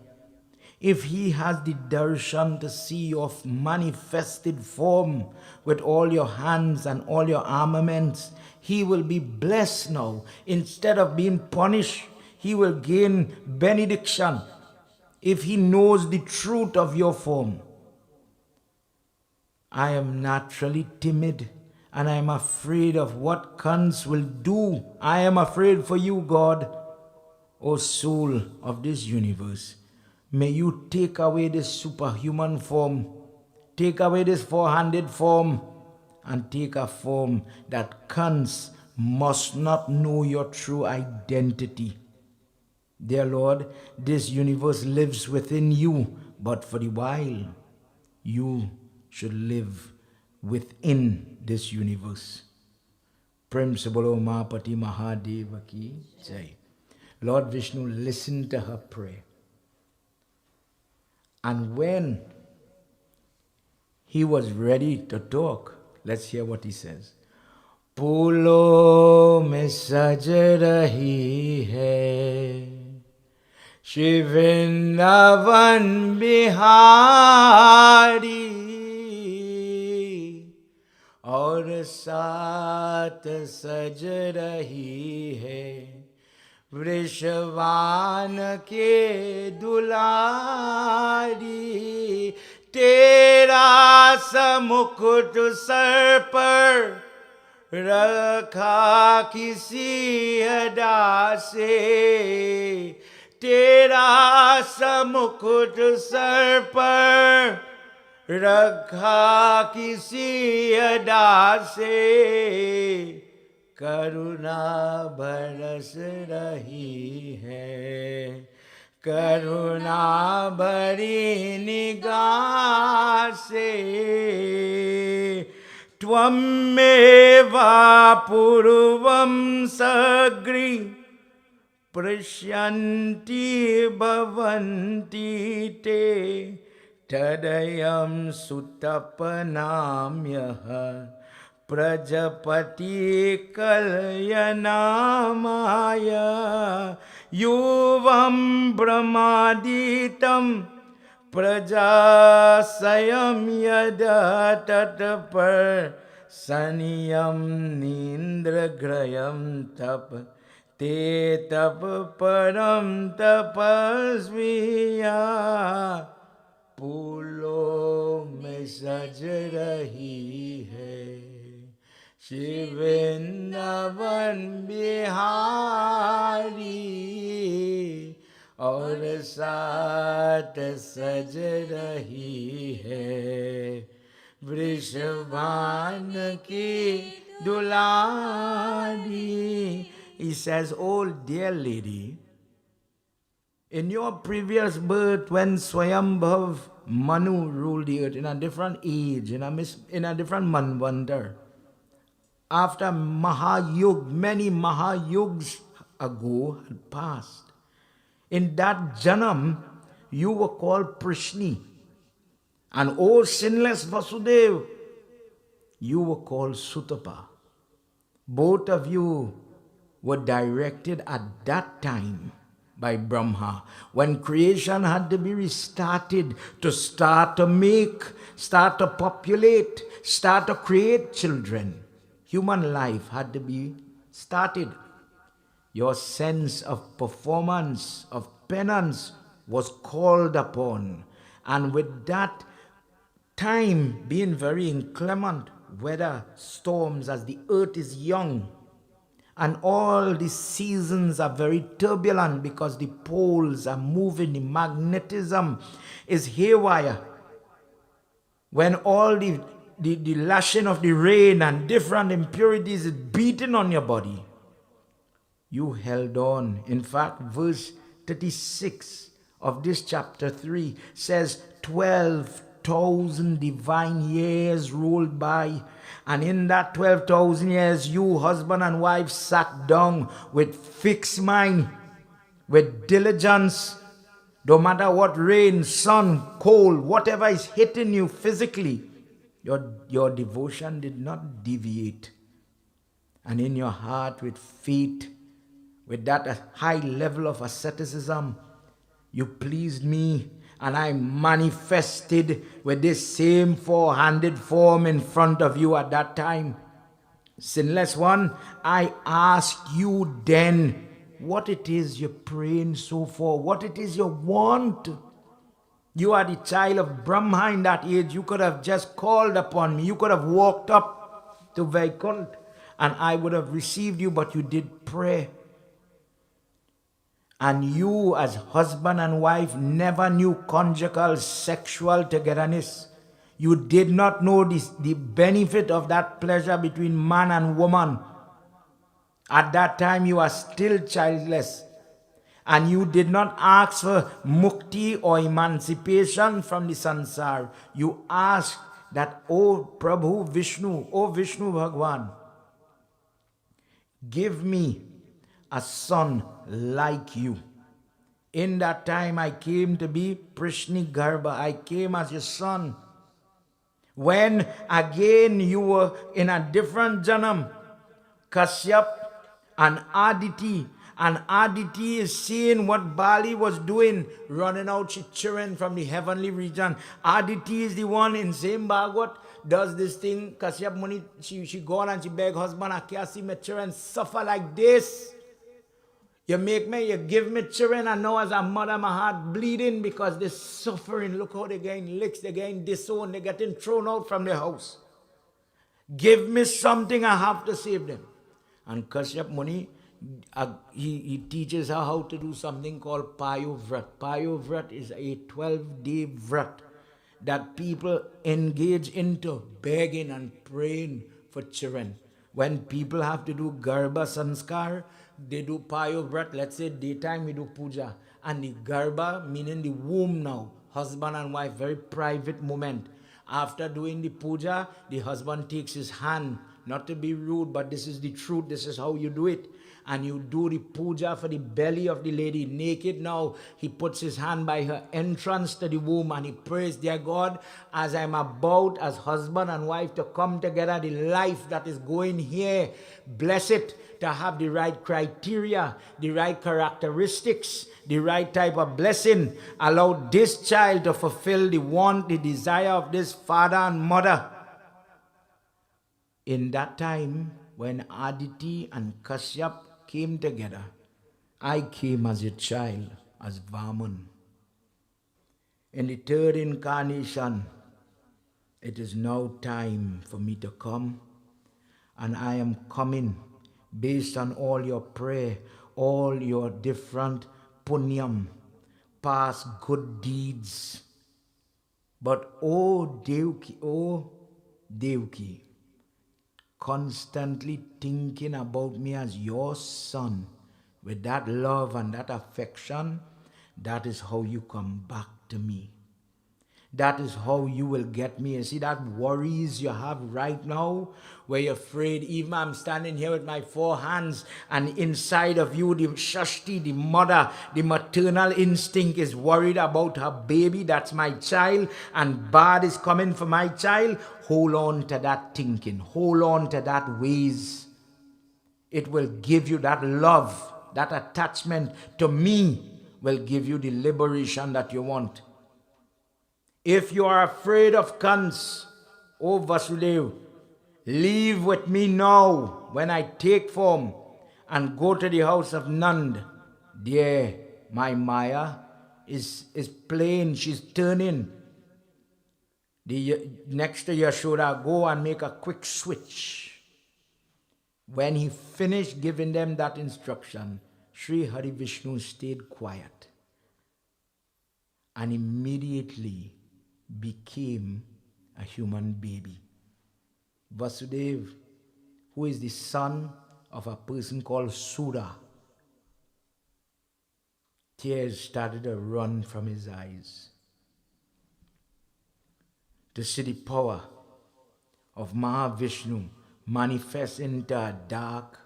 If he has the darshan to see your manifested form with all your hands and all your armaments, he will be blessed now. Instead of being punished, he will gain benediction if he knows the truth of your form. I am naturally timid and I am afraid of what Kans will do. I am afraid for you, God, O soul of this universe. May you take away this superhuman form, take away this four-handed form, and take a form that Kans must not know your true identity. Dear Lord, this universe lives within you, But for the while, you should live within this universe. Prem Sabalo Mahapati Mahadeva Ki Jai. Lord Vishnu listened to her prayer. And when he was ready to talk, let's hear what he says. Pulo mein saj rahi hai Shri Vrindavan Bihari और साथ सज रही है वृषवान के दुलारी तेरा समुकुट sir पर रखा किसी अदा से तेरा समुकुट सर पर रखा किसी अदा से करुणा बरस रही है करुणा भरी निगाह से त्वमेवा पूर्वं सग्री पश्यन्ति भवन्ति ते तदयं सुतपनाम्यः प्रजपति कलयनामाय युवं ब्रह्मादितं प्रजासयं यदा तत्पर सनियं नीन्द्रग्रयं तप ते तप परम तपस्विया फूलों में सज रही है श्री वृंदावन बिहारी और साथ सज रही है वृषभान की दुलारी. He says, oh dear lady, in your previous birth when Swayambhav Manu ruled the earth in a different age, in a different manvandar, after Mahayug, many Mahayugs ago had passed. In that Janam, you were called Prishni. And O sinless Vasudev, you were called Sutapa. Both of you were directed at that time by Brahma, when creation had to be restarted, to start to make, start to populate, start to create children. Human life had to be started. Your sense of performance, of penance was called upon. And with that time being very inclement, weather storms as the earth is young, and all the seasons are very turbulent because the poles are moving, the magnetism is haywire. When all the lashing of the rain and different impurities is beating on your body, you held on. In fact, verse 36 of this chapter 3 says 12,000 divine years rolled by, and in that 12,000 years, you, husband and wife, sat down with fixed mind, with diligence, no matter what rain, sun, cold, whatever is hitting you physically, your devotion did not deviate. And in your heart, with faith, with that high level of asceticism, you pleased me, and I manifested with this same four-handed form in front of you at that time. Sinless one, I ask you then what it is you're praying so for, what it is you want. You are the child of Brahma in that age. You could have just called upon me. You could have walked up to Vaikunt and I would have received you, but you did pray. And you as husband and wife never knew conjugal sexual togetherness. You did not know the benefit of that pleasure between man and woman. At that time you are still childless. And you did not ask for mukti or emancipation from the sansar. You asked that, O Prabhu Vishnu, O Vishnu Bhagwan, give me a son like you. In that time I came to be Prishni Garbha. I came as your son. When again you were in a different janam, Kashyap and Aditi. And Aditi is seeing what Bali was doing, running out children from the heavenly region. Aditi is the one in same Bhagwat, does this thing. Kashyap Muni, she gone and she beg husband, I can't see my children suffer like this. You make me, you give me children, and now as a mother, my heart bleeding because they're suffering. Look how they're getting licked, they're getting disowned, they're getting thrown out from their house. Give me something, I have to save them. And Kashyap Muni, he teaches her how to do something called Payo Vrat. Payo Vrat is a 12-day vrat that people engage into begging and praying for children. When people have to do Garbha Sanskar, they do Payo Vrat. Let's say daytime we do puja. And the Garbha, meaning the womb now, husband and wife, very private moment. After doing the puja, the husband takes his hand, not to be rude, but this is the truth, this is how you do it. And you do the puja for the belly of the lady, naked now. He puts his hand by her entrance to the womb and he prays, dear God, as I'm about as husband and wife to come together, the life that is going here, bless it to have the right criteria, the right characteristics, the right type of blessing. Allow this child to fulfill the want, the desire of this father and mother. In that time, when Aditi and Kashyap came together, I came as a child, as Vaman. In the third incarnation, it is now time for me to come, and I am coming based on all your prayer, all your different punyam, past good deeds. But oh Devki, constantly thinking about me as your son, with that love and that affection, that is how you come back to me. That is how you will get me. You see that worries you have right now, where you're afraid, even I'm standing here with my 4 hands, and inside of you, the Shashti, the mother, the maternal instinct is worried about her baby. That's my child, and bad is coming for my child. Hold on to that thinking. Hold on to that ways. It will give you that love, that attachment to me will give you the liberation that you want. If you are afraid of Kans, O Vasudev, leave with me now when I take form and go to the house of Nand. There, my Maya is playing, she's turning. Next to Yashoda, go and make a quick switch. When he finished giving them that instruction, Sri Hari Vishnu stayed quiet and immediately became a human baby. Vasudev, who is the son of a person called Sura, tears started to run from his eyes. To see the power of Mahavishnu manifest into a dark,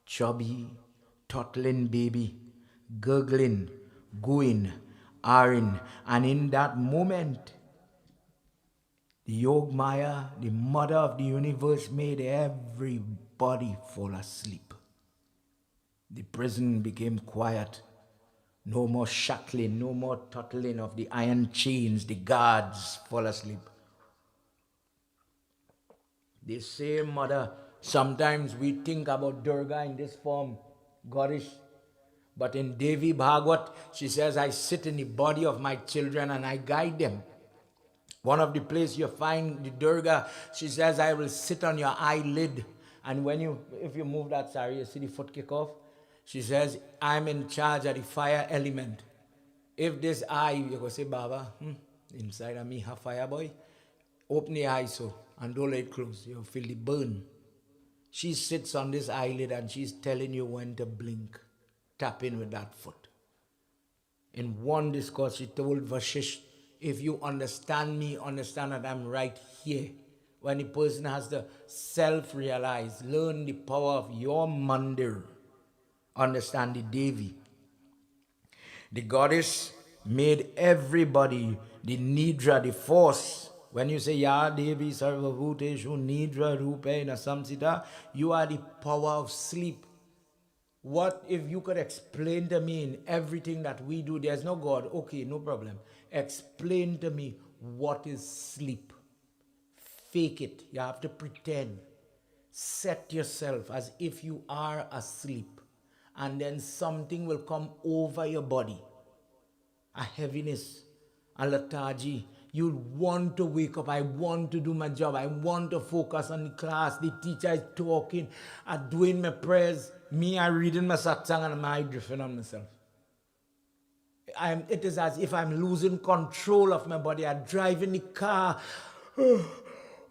chubby, toddling baby, gurgling, going, ahhing, and in that moment, the Yogmaya, the mother of the universe, made everybody fall asleep. The prison became quiet. No more shackling, no more tottling of the iron chains. The guards fall asleep. The same mother, sometimes we think about Durga in this form, goddess. But in Devi Bhagwat, she says, I sit in the body of my children and I guide them. One of the places you find the Durga, she says, I will sit on your eyelid. And if you move that sari, you see the foot kick off. She says, I'm in charge of the fire element. If this eye, you go say, Baba, inside of me have fire boy. Open the eye so, and don't let it close. You'll feel the burn. She sits on this eyelid and she's telling you when to blink. Tap in with that foot. In one discourse, she told Vashish, if you understand me, understand that I'm right here. When the person has to self-realize, learn the power of your mandir, understand the Devi. The goddess made everybody, the Nidra, the force. When you say, Ya Devi Sarvabhuteshu Nidra Rupena Samsita, you are the power of sleep. What if you could explain to me in everything that we do? There's no God. Okay, no problem. Explain to me what is sleep. Fake it. You have to pretend. Set yourself as if you are asleep. And then something will come over your body. A heaviness, a lethargy. You'll want to wake up. I want to do my job. I want to focus on the class. The teacher is talking. I'm doing my prayers. Me, I'm reading my satsang and I'm drifting on myself. It is as if I'm losing control of my body. I'm driving the car and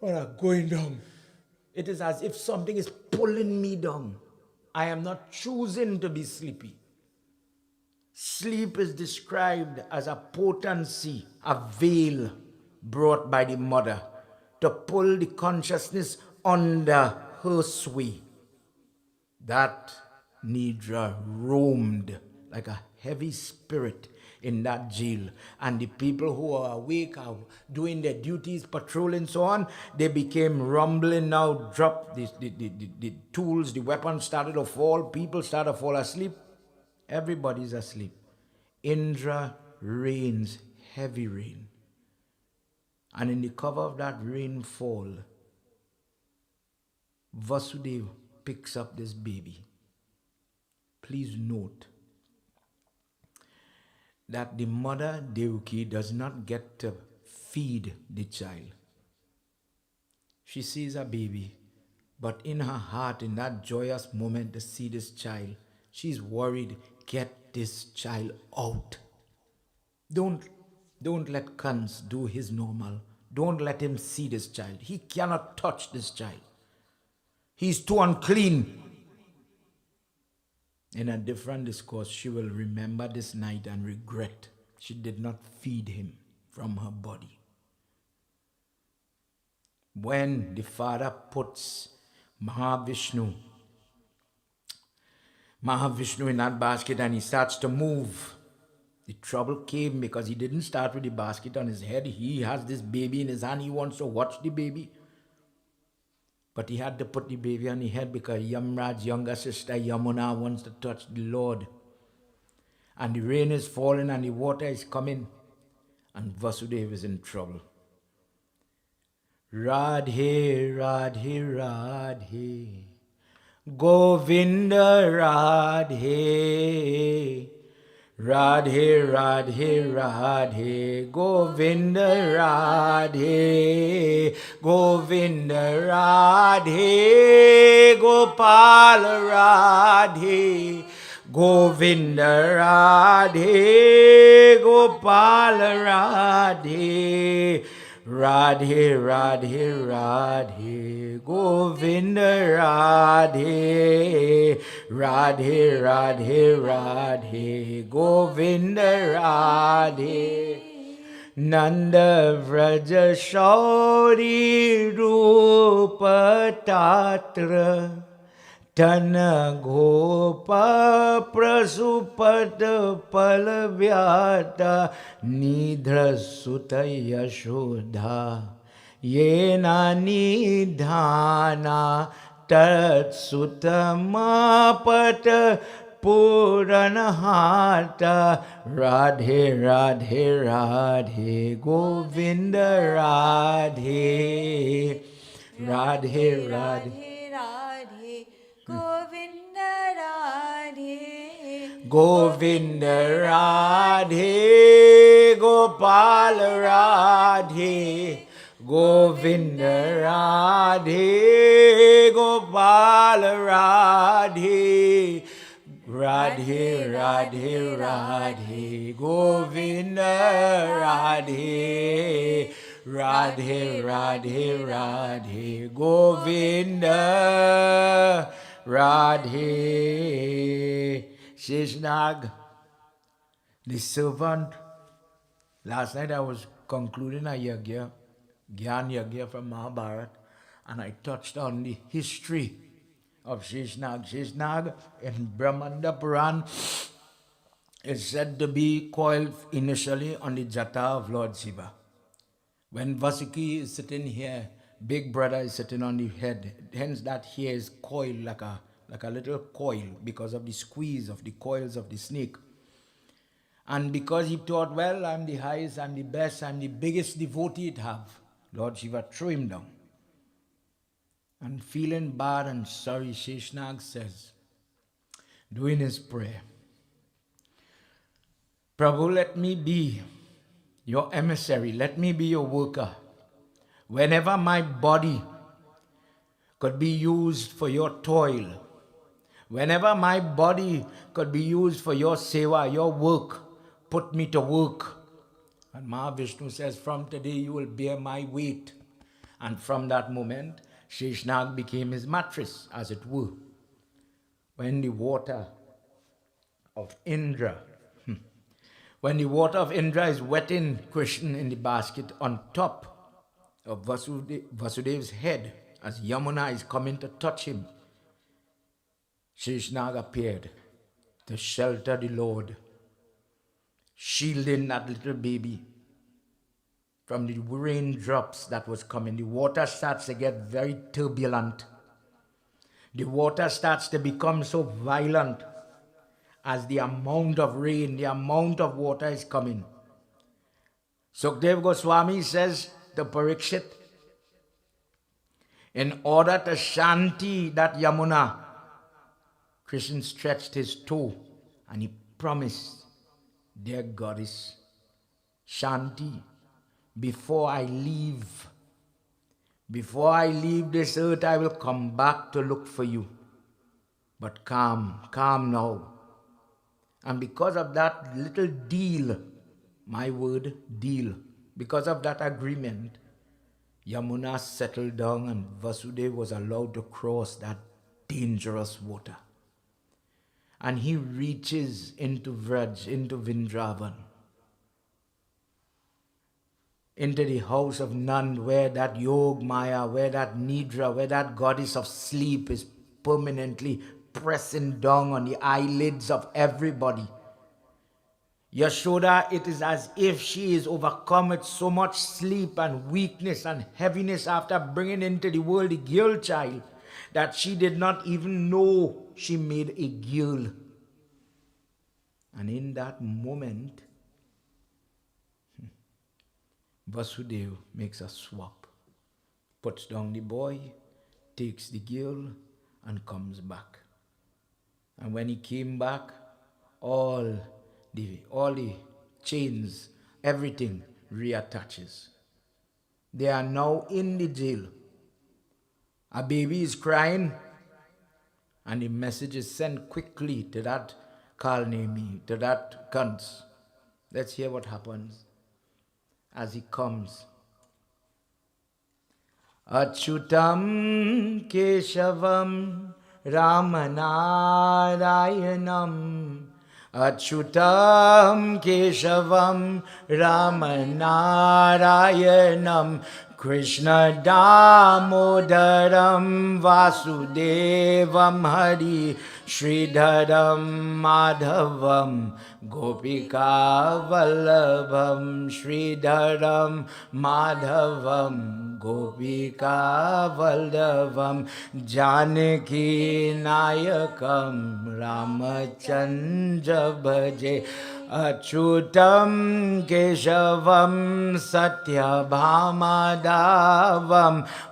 I'm going down. It is as if something is pulling me down. I am not choosing to be sleepy. Sleep is described as a potency, a veil brought by the mother to pull the consciousness under her sway. That Nidra roamed like a heavy spirit in that jail. And the people who are awake are doing their duties, patrolling, so on. They became rumbling now, dropped the tools, the weapons started to fall. People started to fall asleep. Everybody's asleep. Indra rains heavy rain. And in the cover of that rainfall, Vasudeva picks up this baby. Please note that the mother Devaki does not get to feed the child. She sees a baby, but in her heart, in that joyous moment to see this child, she's worried, get this child out. Don't let Kans do his normal. Don't let him see this child. He cannot touch this child. He's too unclean. In a different discourse, she will remember this night and regret she did not feed him from her body. When the father puts Mahavishnu in that basket and he starts to move, the trouble came because he didn't start with the basket on his head. He has this baby in his hand. He wants to watch the baby. But he had to put the baby on his head because Yamraj's younger sister Yamuna wants to touch the Lord. And the rain is falling and the water is coming. And Vasudeva is in trouble. Radhe, Radhe, Radhe. Govinda Radhe. Radhe, Radhe, Radhe, Govinda Radhe, Govinda Radhe, Gopal Radhe, Govinda Radhe, Gopal Radhe, Radhe, Radhe, Radhe, Govinda Radhe, Radhe, Radhe, Radhe, Govinda Radhe. Nanda Vraja Shauri Rupa Tatra Tana Gopa Prasupat Palavyata Nidra Sutta Yashodha Yena Nidhana Tat Sutamapat Puranahata Radhe, Radhe, Radhe, Govinda Radhe, Radhe, Radhe. Govinda Radhe, Govinda Radhe, Gopal Radhe, Govinda Radhe, Gopal Radhe, Radhe, Radhe, Radhe, Govinda Radhe, Radhe, Radhe, Radhe, Govinda Radhe. Shishnag, The servant, last night I was concluding a yagya, Gyan Yagya from Mahabharat, and I touched on the history of Sheshnag. Sheshnag in Brahmanda Puran is said to be coiled initially on the jata of Lord Shiva. When Vasuki is sitting here, Big Brother is sitting on the head. Hence that hair is coiled like a little coil because of the squeeze of the coils of the snake. And because he thought, well, I'm the highest, I'm the best, I'm the biggest devotee it have, Lord Shiva threw him down. And feeling bad and sorry, Sheshnag says, doing his prayer, Prabhu, let me be your emissary, let me be your worker. Whenever my body could be used for your toil, whenever my body could be used for your seva, your work, put me to work. And Mahavishnu says, from today you will bear my weight. And from that moment, Sheshnag became his mattress, as it were. When the water of Indra is wetting Krishna in the basket on top of Vasudev's head, as Yamuna is coming to touch him, Sheshnag appeared to shelter the Lord, shielding that little baby from the raindrops that was coming. The water starts to get very turbulent. The water starts to become so violent as the amount of rain, the amount of water is coming. Sukdev Goswami says to Parikshit, in order to shanti that Yamuna, Krishna stretched his toe and he promised, dear goddess, Shanti, before I leave this earth, I will come back to look for you. But calm now. And because of that little deal, my word, deal, because of that agreement, Yamuna settled down and Vasudeva was allowed to cross that dangerous water. And he reaches into Vraj, into Vrindavan, into the house of Nand, where that Yog Maya, where that Nidra, where that goddess of sleep is permanently pressing down on the eyelids of everybody. Yashoda, it is as if she is overcome with so much sleep and weakness and heaviness after bringing into the world a girl child, that she did not even know she made a girl. And in that moment, Vasudeva makes a swap, puts down the boy, takes the girl, and comes back. And when he came back, all the chains, everything reattaches. They are now in the jail. A baby is crying, and the message is sent quickly to that Kalnemi, to that Kans. Let's hear what happens as he comes. Achyutam Keshavam Ramanarayanam, Achyutam Keshavam Ramanarayanam, Krishna Damodaram Vasudevam Hari, Sridharam Madhavam Gopika Vallabham, Sridharam Madhavam Gopika Vallabham, Janaki Nayakam Ramachandra Bhaje, Achyutam Keshavam Satya Bhamadavam,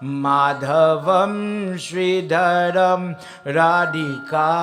Madhavam Sridharam Radhika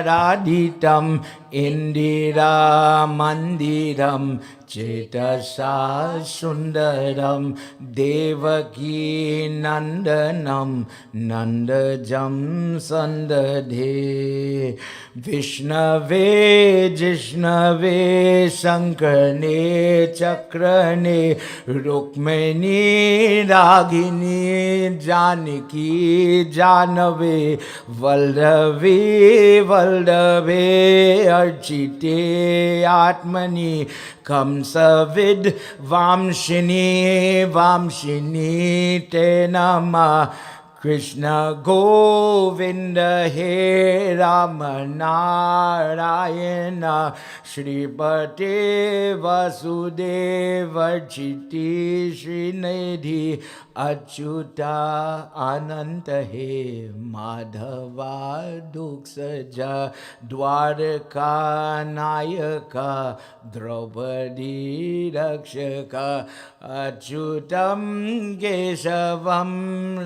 Radhitam, Indira Mandiram Cetasa Sundaram Devaki Nandanam Nandajam Sandadhe Vishnave Jishnave Sankarne Chakrane Rukmini Ragini Janaki Janave Valdave Valdave Archite Atmani Kamsavid Vamshini Vamshini Te Nama Krishna Govinda He Ramanarayana Shripate Vasudeva Chiti Srinidhi Achyuta Ananta He Madhava Duksaja Dwarka Nayaka Draupadi Rakshaka Achyutam Keshavam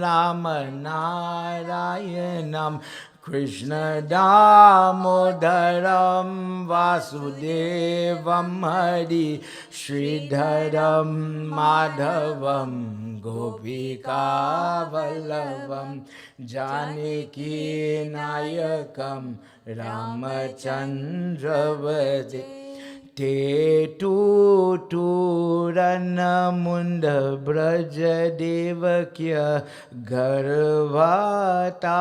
Ramanarayanam Krishna Damodaram Vasudevam Hari Sridharam Madhavam Gopika Vallavam Janaki Nayakam Ramachandra Vade Te tu rana munda braja devakya garvata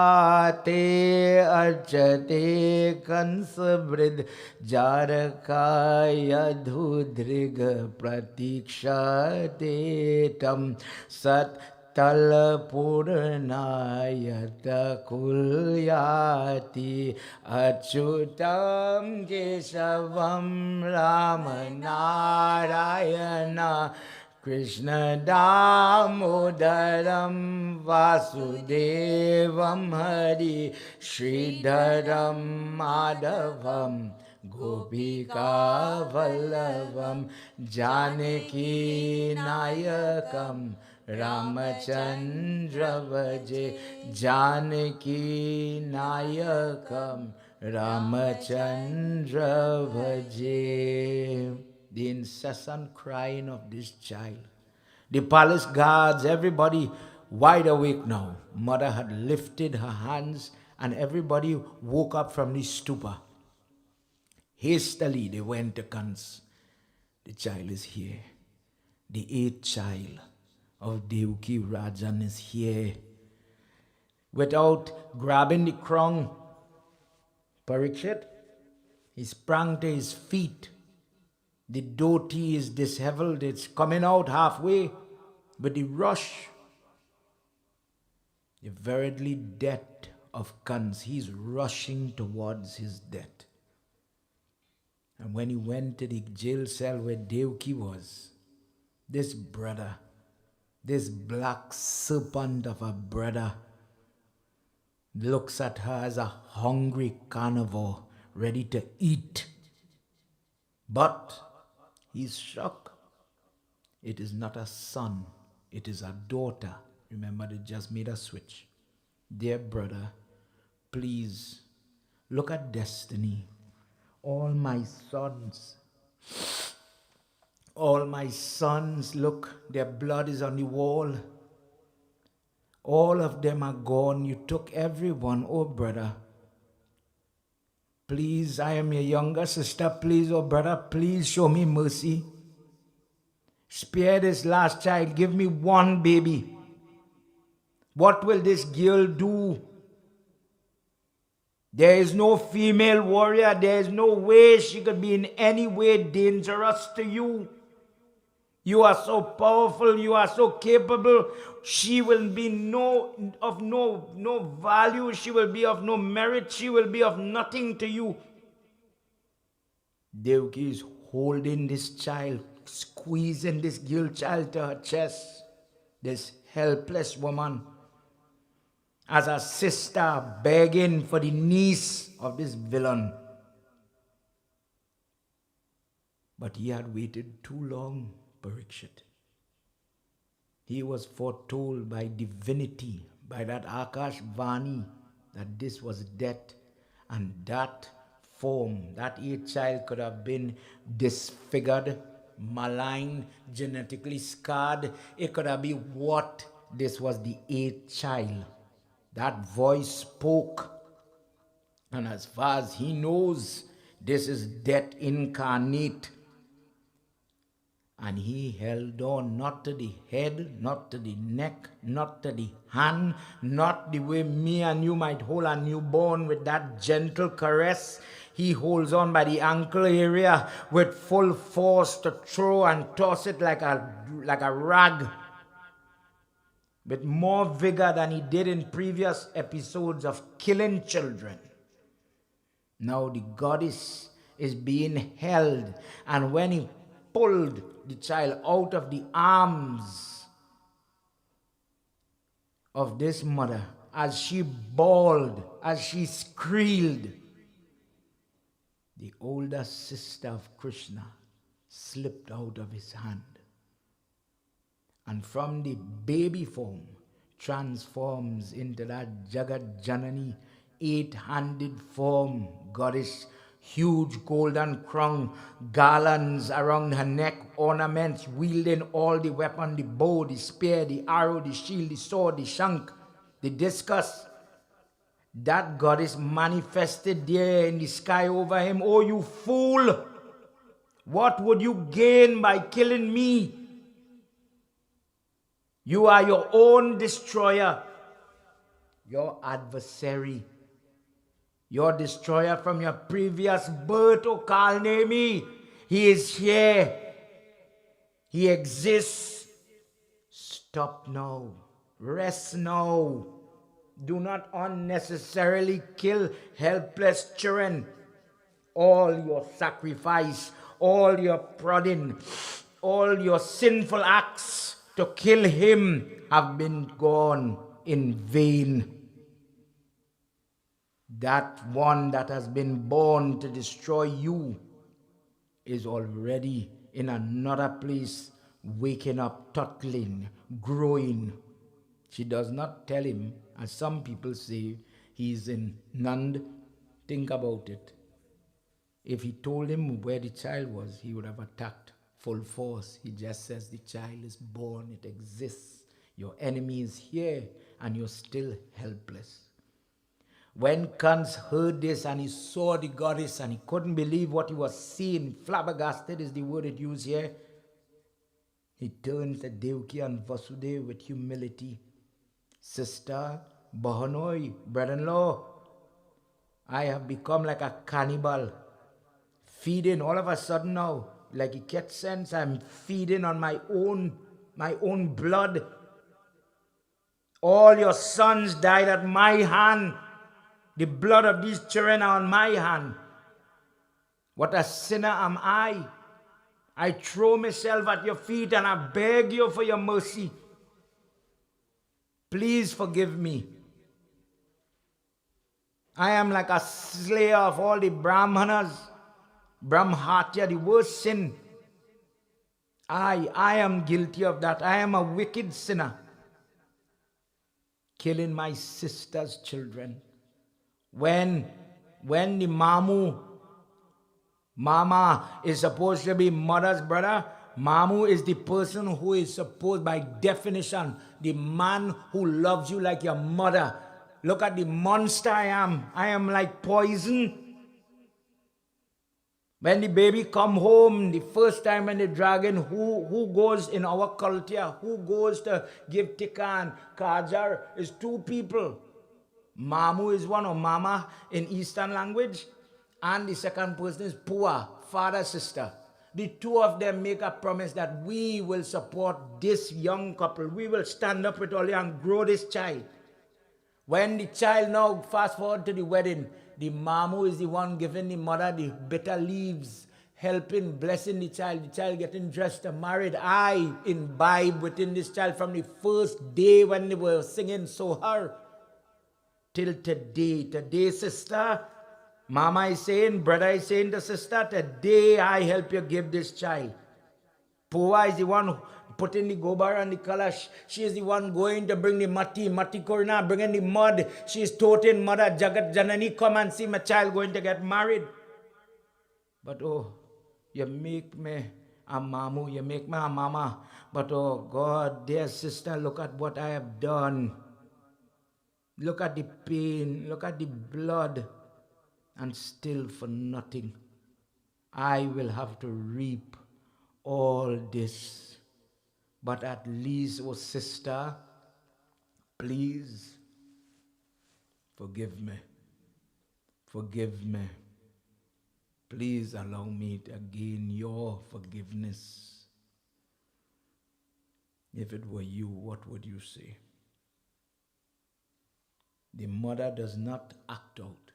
te archate kansabrid jaraka yadhudriga pratikshate tam sat Talapurnayata kulyati Achyutam Keshavam Ramanarayana Krishna Damodaram Vasudevam Hari Sridharam Madhavam Gopika Vallavam Janaki Nayakam Ramachandra Vaje Janaki Nayakam Ramachandra Vaje. The incessant crying of this child. The palace guards, everybody wide awake now. Mother had lifted her hands and everybody woke up from the stupor. Hastily they went to cons. The child is here. The 8th child of Devaki Rajan is here. Without grabbing the crown, Parikshit, he sprang to his feet. The dhoti is disheveled, it's coming out halfway, but the rush, the veritable death of Kans, he's rushing towards his death. And when he went to the jail cell where Devaki was, this brother, this black serpent of a brother, looks at her as a hungry carnivore ready to eat. But he's shocked. It is not a son, it is a daughter. Remember, they just made a switch. Dear brother, please look at destiny. All my sons, look, their blood is on the wall. All of them are gone. You took everyone, oh brother. Please, I am your younger sister. Please, oh brother, please show me mercy. Spare this last child. Give me one baby. What will this girl do? There is no female warrior. There is no way she could be in any way dangerous to you. You are so powerful. You are so capable. She will be of no value. She will be of no merit. She will be of nothing to you. Devaki is holding this child, squeezing this girl child to her chest. This helpless woman, as a sister begging for the niece of this villain. But he had waited too long, Parikshit. He was foretold by divinity, by that Akash Vani, that this was death, and that form, that 8th child could have been disfigured, maligned, genetically scarred. It could have been what? This was the eighth child. That voice spoke. And as far as he knows, this is death incarnate. And he held on not to the head, not to the neck, not to the hand, not the way me and you might hold a newborn with that gentle caress. He holds on by the ankle area with full force to throw and toss it like a rag, with more vigor than he did in previous episodes of killing children. Now the goddess is being held, and when he pulled the child out of the arms of this mother, as she bawled, as she squealed, the older sister of Krishna slipped out of his hand, and from the baby form transforms into that Jagat Janani, eight-handed form goddess, huge golden crown, garlands around her neck, ornaments, wielding all the weapon, the bow, the spear, the arrow, the shield, the sword, the shank, the discus. That goddess manifested there in the sky over him. Oh, you fool! What would you gain by killing me? You are your own destroyer, your adversary, your destroyer from your previous birth, O Kalnemi. He is here. He exists. Stop now. Rest now. Do not unnecessarily kill helpless children. All your sacrifice, all your prodding, all your sinful acts to kill him have been gone in vain. That one that has been born to destroy you is already in another place, waking up, toddling, growing. She does not tell him, as some people say, he's in Nand. Think about it. If he told him where the child was, he would have attacked full force. He just says the child is born, it exists. Your enemy is here, and you're still helpless. When Kans heard this and he saw the goddess and he couldn't believe what he was seeing, flabbergasted is the word it used here, he turned to Devaki and Vasudeva with humility. Sister, Bahanoi, brother-in-law, I have become like a cannibal, feeding all of a sudden now, like a cat sense, I'm feeding on my own blood. All your sons died at my hand. The blood of these children are on my hand. What a sinner am I. I throw myself at your feet and I beg you for your mercy. Please forgive me. I am like a slayer of all the Brahmanas. Brahmatya, the worst sin. I am guilty of that. I am a wicked sinner. Killing my sister's children. When the Mama is supposed to be mother's brother, Mamu is the person who is supposed, by definition, the man who loves you like your mother. Look at the monster I am. I am like poison. When the baby come home, the first time when they drag in, who goes in our culture, who goes to give tikka and kajar is two people. Mamu is one, or mama in Eastern language, and the second person is Pua, father, sister. The two of them make a promise that we will support this young couple. We will stand up with Oli and grow this child. When the child now, fast forward to the wedding, the mamu is the one giving the mother the bitter leaves, helping, blessing the child getting dressed and married. I imbibe within this child from the first day when they were singing Sohar till today. Today, sister, mama is saying, brother is saying to sister, today I help you give this child. Pua is the one putting the gobar on the kalash. She is the one going to bring the mati korna, bringing the mud. She is toting mother Jagat Janani, come and see my child going to get married. But oh, you make me a mamu, you make me a mama. But oh God, dear sister, look at what I have done. Look at the pain, look at the blood, and still for nothing. I will have to reap all this. But at least, oh sister, please forgive me. Forgive me. Please allow me to gain your forgiveness. If it were you, what would you say? The mother does not act out.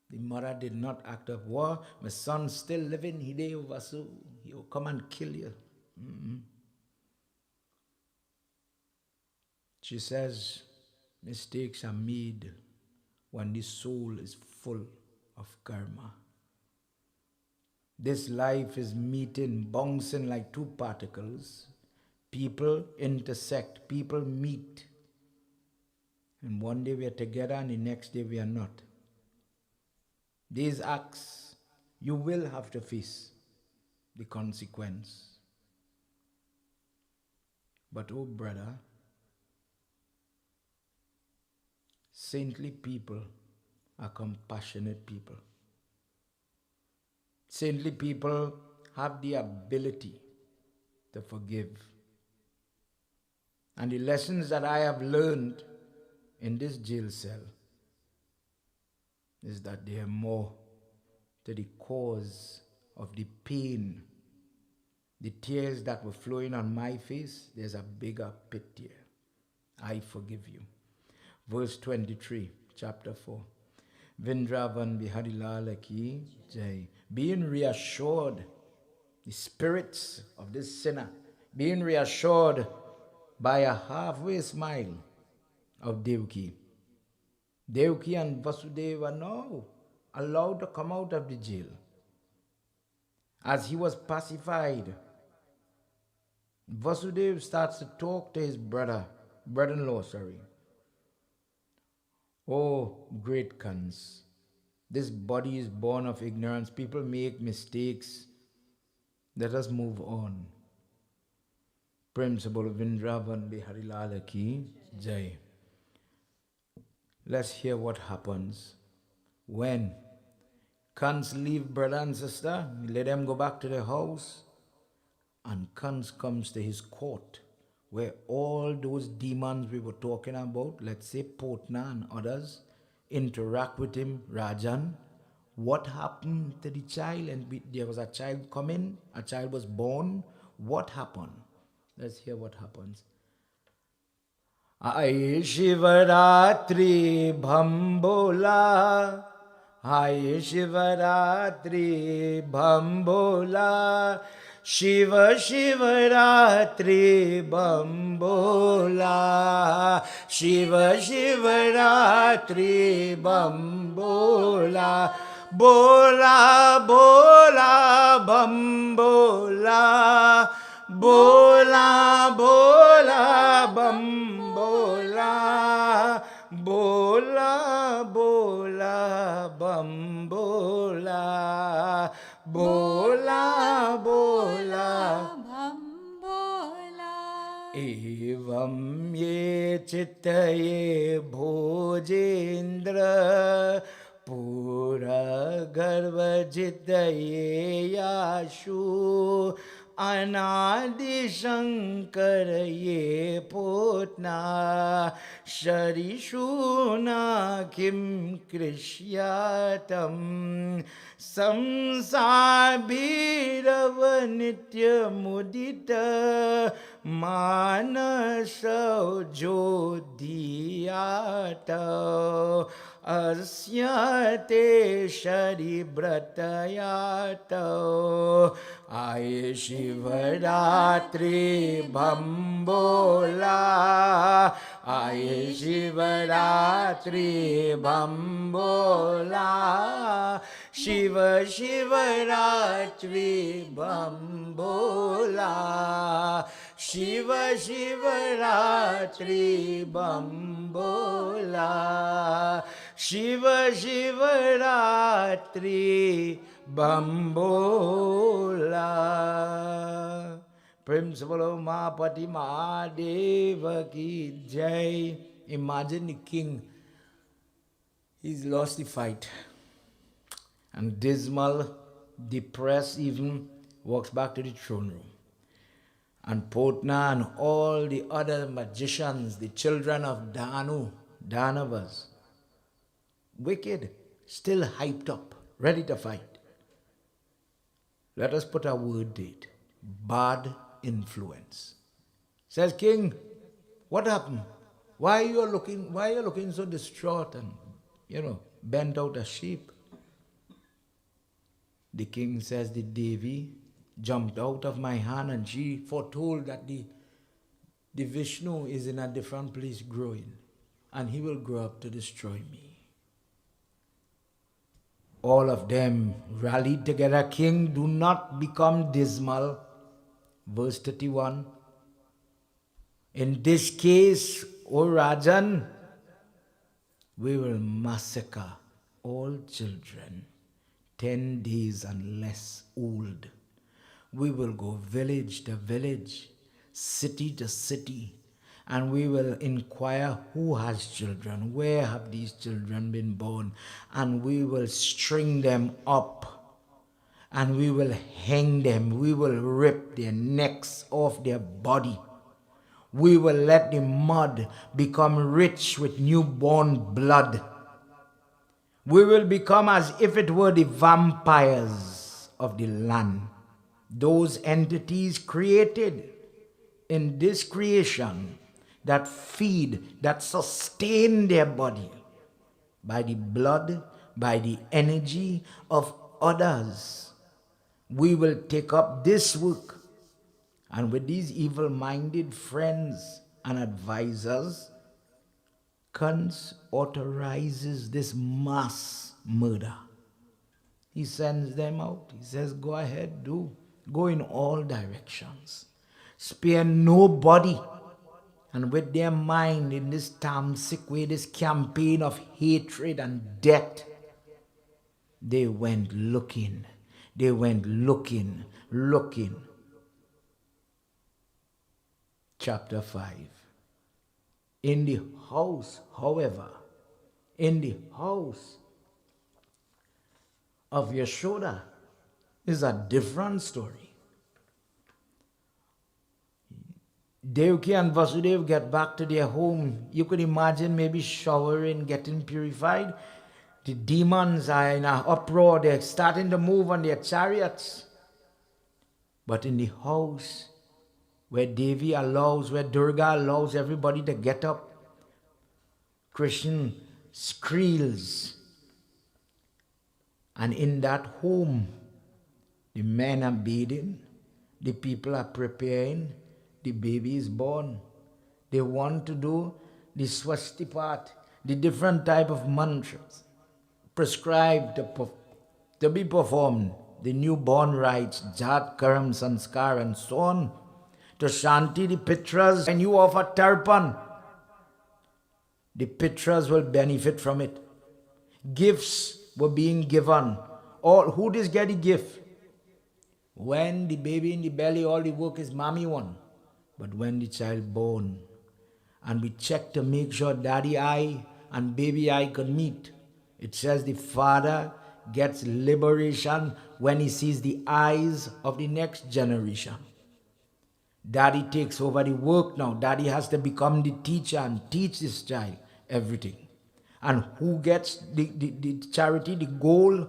The mother did not act up. Well, my son's still living. He will come and kill you. She says, mistakes are made when the soul is full of karma. This life is meeting, bouncing like two particles. People intersect, people meet. And one day we are together and the next day we are not. These acts, you will have to face the consequence. But oh brother, saintly people are compassionate people. Saintly people have the ability to forgive. And the lessons that I have learned in this jail cell is that they are more to the cause of the pain. The tears that were flowing on my face, there's a bigger pit here. I forgive you. Verse 23, chapter 4. Vindravan Biharilala ki jai. Being reassured, the spirits of this sinner, being reassured by a halfway smile of Devaki. Devaki and Vasudeva are now allowed to come out of the jail. As he was pacified, Vasudeva starts to talk to his brother-in-law, Oh, great Kans, this body is born of ignorance. People make mistakes. Let us move on. Principle of Vindravan Biharilala ki jai. Let's hear what happens when Kans leave brother and sister, let them go back to their house, and Kans comes to his court, where all those demons we were talking about, let's say Potna and others, interact with him, Rajan. What happened to the child? And there was a child coming, a child was born. What happened? Let's hear what happens. Ay Shivaratri Bhambola, Ay Shivaratri Bhambola, Shiva Shivaratri Bambola, Shiva Shivaratri Bambola, Bola Bola Bambola, Bola Bola Bambola, Bola Bola Bambola, Bola Bola Bambola. Evam ye chittaye bhojendra pura garva jittaye yashu Anadi Shankar ye Potna Sharishuna Kim Krishyatam Samsar Bhirav Nitya Mudita Manasa Jodhiyata Asyate Shari Bratayato Ay Shivaratri Bambola, Ay Shivaratri Bambola, Shiva Shivaratri Bambola, Shiva Shivaratri Bambola, Shiva Shivaratri Bambola. Principal of Mahapati Mahadeva ki jai. Imagine the king, he's lost the fight. And dismal, depressed even, walks back to the throne room. And Potna and all the other magicians, the children of Danavas, wicked, still hyped up, ready to fight. Let us put a word to it. Bad influence. Says King, what happened? Why are you looking so distraught and, bent out as sheep? The king says the Devi jumped out of my hand and she foretold that the Vishnu is in a different place growing and he will grow up to destroy me. All of them rallied together. King, do not become dismal. Verse 31. In this case, O Rajan, we will massacre all children 10 days and less old. We will go village to village, city to city, and we will inquire who has children, where have these children been born, and we will string them up, and we will hang them, we will rip their necks off their body. We will let the mud become rich with newborn blood. We will become as if it were the vampires of the land. Those entities created in this creation that feed, that sustain their body by the blood, by the energy of others. We will take up this work, and with these evil-minded friends and advisors, Kans authorizes this mass murder. He sends them out. He says, go ahead, do. Go in all directions. Spare nobody. And with their mind in this tamastic way, this campaign of hatred and death, they went looking. They went looking. Chapter 5. In the house, however, in the house of Yashoda is a different story. Devaki and Vasudev get back to their home. You could imagine maybe showering, getting purified. The demons are in an uproar. They're starting to move on their chariots. But in the house where Devi allows, where Durga allows everybody to get up, Krishna squeals. And in that home, the men are bathing, the people are preparing, the baby is born. They want to do the swasti part, the different type of mantras prescribed to be performed, the newborn rites, jat, karam, sanskar, and so on. To Shanti, the Pitras, and you offer Tarpan, the Pitras will benefit from it. Gifts were being given. All who does get the gift? When the baby in the belly, all the work is mommy one. But when the child born, and we check to make sure daddy eye and baby eye can meet, it says the father gets liberation when he sees the eyes of the next generation. Daddy takes over the work now. Daddy has to become the teacher and teach this child everything. And who gets the charity, the goal?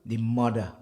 The mother.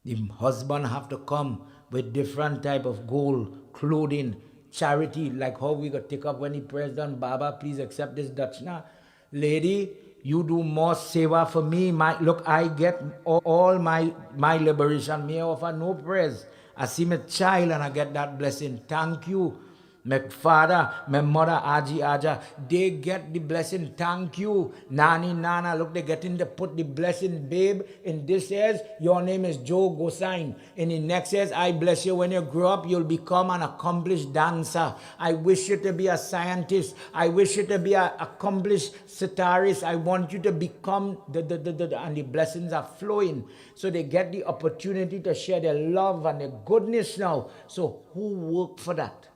The husband have to come with different type of gold, clothing, charity, like how we got take up when the president, Baba, please accept this dachna. Lady, you do more seva for me. Look, I get all my liberation. Me offer no praise. I see my child and I get that blessing. Thank you. My father, my mother, Aji, Aja, they get the blessing. Thank you, Nani, Nana. Look, they getting to put the blessing, babe. In this says, your name is Joe Gosain. In the next says, I bless you. When you grow up, you'll become an accomplished dancer. I wish you to be a scientist. I wish you to be an accomplished sitarist. I want you to become and the blessings are flowing. So they get the opportunity to share their love and their goodness now. So who worked for that?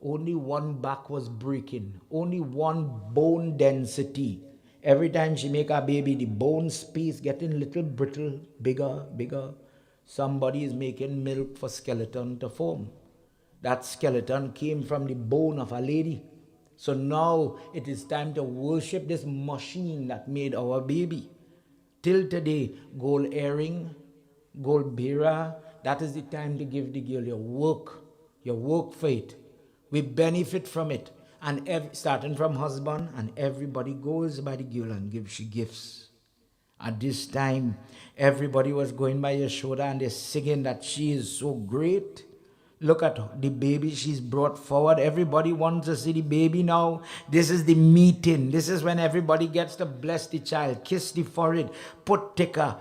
Only one back was breaking. Only one bone density. Every time she make a baby, the bone space getting little brittle, bigger, bigger. Somebody is making milk for skeleton to form. That skeleton came from the bone of a lady. So now it is time to worship this machine that made our baby. Till today, gold earring, gold bearer, that is the time to give the girl your work for it. We benefit from it. And starting from husband, and everybody goes by the girl and gives she gifts. At this time, everybody was going by your shoulder and they're singing that she is so great. Look at the baby she's brought forward. Everybody wants to see the baby now. This is the meeting. This is when everybody gets to bless the child, kiss the forehead, put ticker,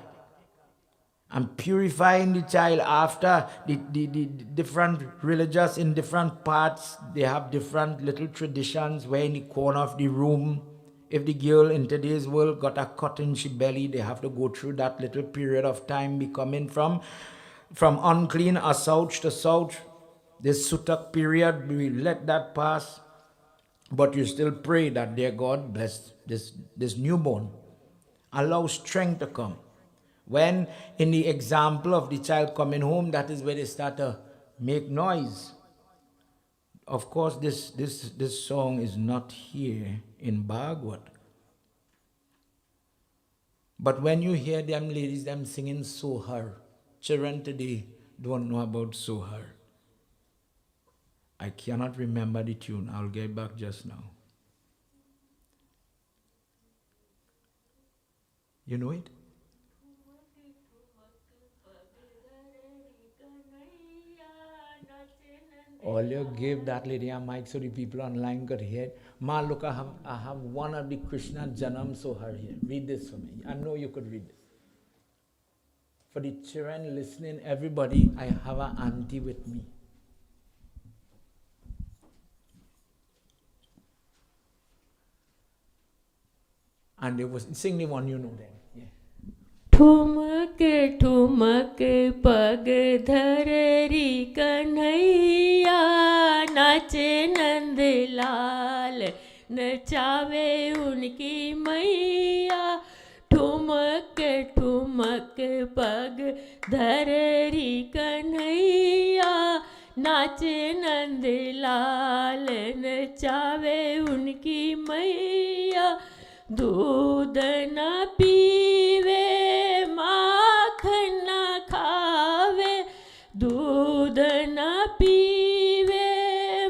and purifying the child after the different religious in different parts. They have different little traditions where in the corner of the room, if the girl in today's world got a cut in she belly, they have to go through that little period of time becoming from unclean or souch to souch. This sutak period, we let that pass. But you still pray that, dear God, bless this newborn. Allow strength to come. When in the example of the child coming home, that is where they start to make noise. Of course, this song is not here in Bhagwat. But when you hear them ladies, them singing Sohar, children today don't know about Sohar. I cannot remember the tune. I'll get back just now. You know it? All you give that lady a mic so the people online could hear it. Ma, look, I have one of the Krishna Janam Sohar here. Read this for me. I know you could read this. For the children listening, everybody, I have an auntie with me. And they was sing the one you know then. Yeah. ठुमक ठुमक पग धररी कन्हैया नाचे नंद लाल नचावे उनकी मैया ठुमक ठुमक पग धररी कन्हैया नाचे नंद लाल नचावे उनकी मैया दूध न पीवे माखन न खावे दूध न पीवे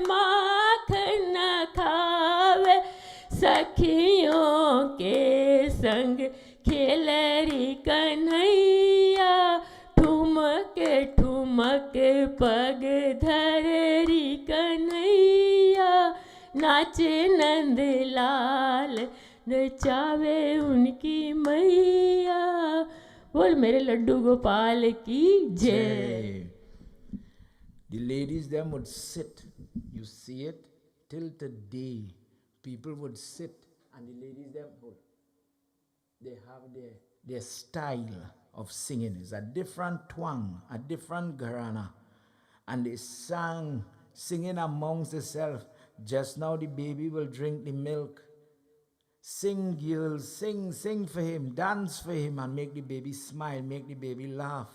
माखन न खावे सखियों के संग खेलरी कन्हैया ठुमक ठुमक पग धररी कन्हैया नाचे नंद लाल नचावे उनकी मैया बोल मेरे लड्डू गोपाल की जय. The ladies them would sit, you see it, till today. People would sit and the ladies them would, they have their style of singing. It's a different twang, a different gharana. And they sang, singing amongst themselves. Just now the baby will drink the milk. Sing, girls, sing for him, dance for him, and make the baby smile, make the baby laugh.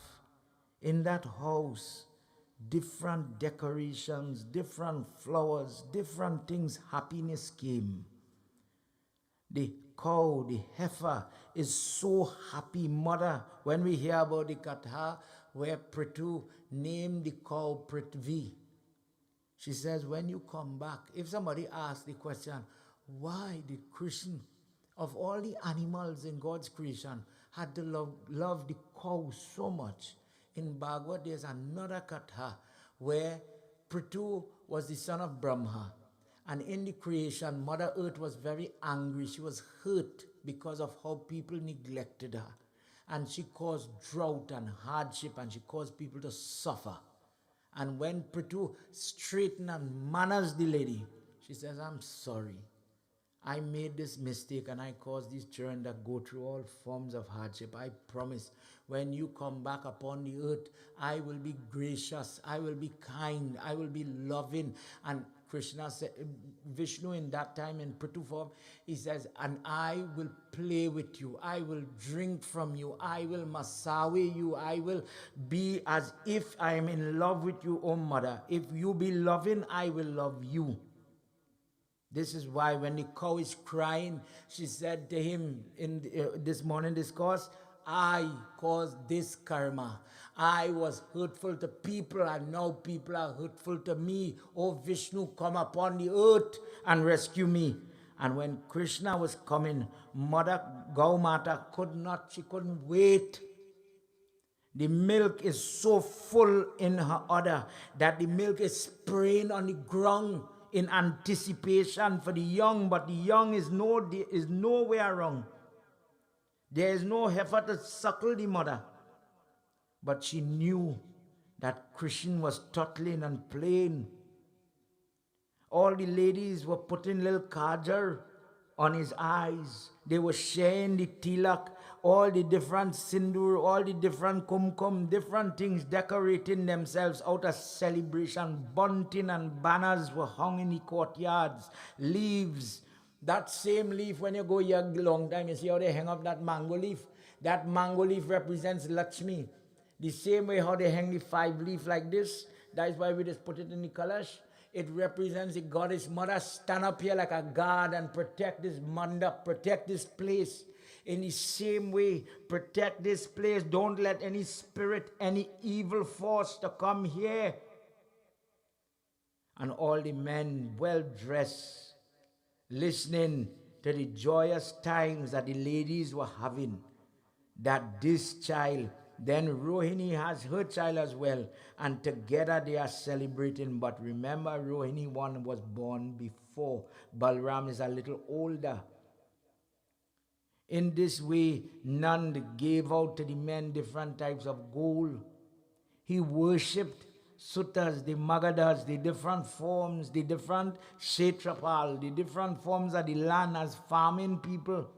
In that house, different decorations, different flowers, different things, happiness came. The cow, the heifer is so happy. Mother, when we hear about the Katha, where Prithu named the cow Prithvi, she says, when you come back, if somebody asks the question, why did Krishna, of all the animals in God's creation, had to love the cow so much? In Bhagwat, there's another katha where Prithu was the son of Brahma. And in the creation, Mother Earth was very angry. She was hurt because of how people neglected her. And she caused drought and hardship, and she caused people to suffer. And when Prithu straightened and manners the lady, she says, I'm sorry. I made this mistake and I caused these children to go through all forms of hardship. I promise when you come back upon the earth, I will be gracious, I will be kind, I will be loving. And Krishna said, Vishnu in that time in Prithu form, he says, and I will play with you, I will drink from you, I will masawe you, I will be as if I am in love with you, O mother. If you be loving, I will love you. This is why when the cow is crying, she said to him in this morning discourse, I caused this karma. I was hurtful to people and now people are hurtful to me. Oh Vishnu, come upon the earth and rescue me. And when Krishna was coming, Mother Gaumata she couldn't wait. The milk is so full in her udder that the milk is spraying on the ground in anticipation for the young, but the young is nowhere wrong. There is no heifer to suckle the mother. But she knew that Krishna was toddling and playing. All the ladies were putting little kajal on his eyes. They were sharing the tilak, all the different sindur, all the different kumkum, different things decorating themselves out of celebration. Bunting and banners were hung in the courtyards. Leaves, that same leaf, when you go here a long time, you see how they hang up that mango leaf. That mango leaf represents Lakshmi. The same way how they hang the 5 leaf like this, that is why we just put it in the kalash. It represents the goddess mother. Stand up here like a guard and protect this mandap, protect this place. In the same way, protect this place. Don't let any spirit, any evil force to come here. And all the men well dressed, listening to the joyous times that the ladies were having. That this child, then Rohini has her child as well, and together they are celebrating. But remember, Rohini one was born before. Balram is a little older. In this way, Nand gave out to the men different types of gold. He worshipped Suttas, the Magadas, the different forms, the different Kshetrapal, the different forms of the land as farming people.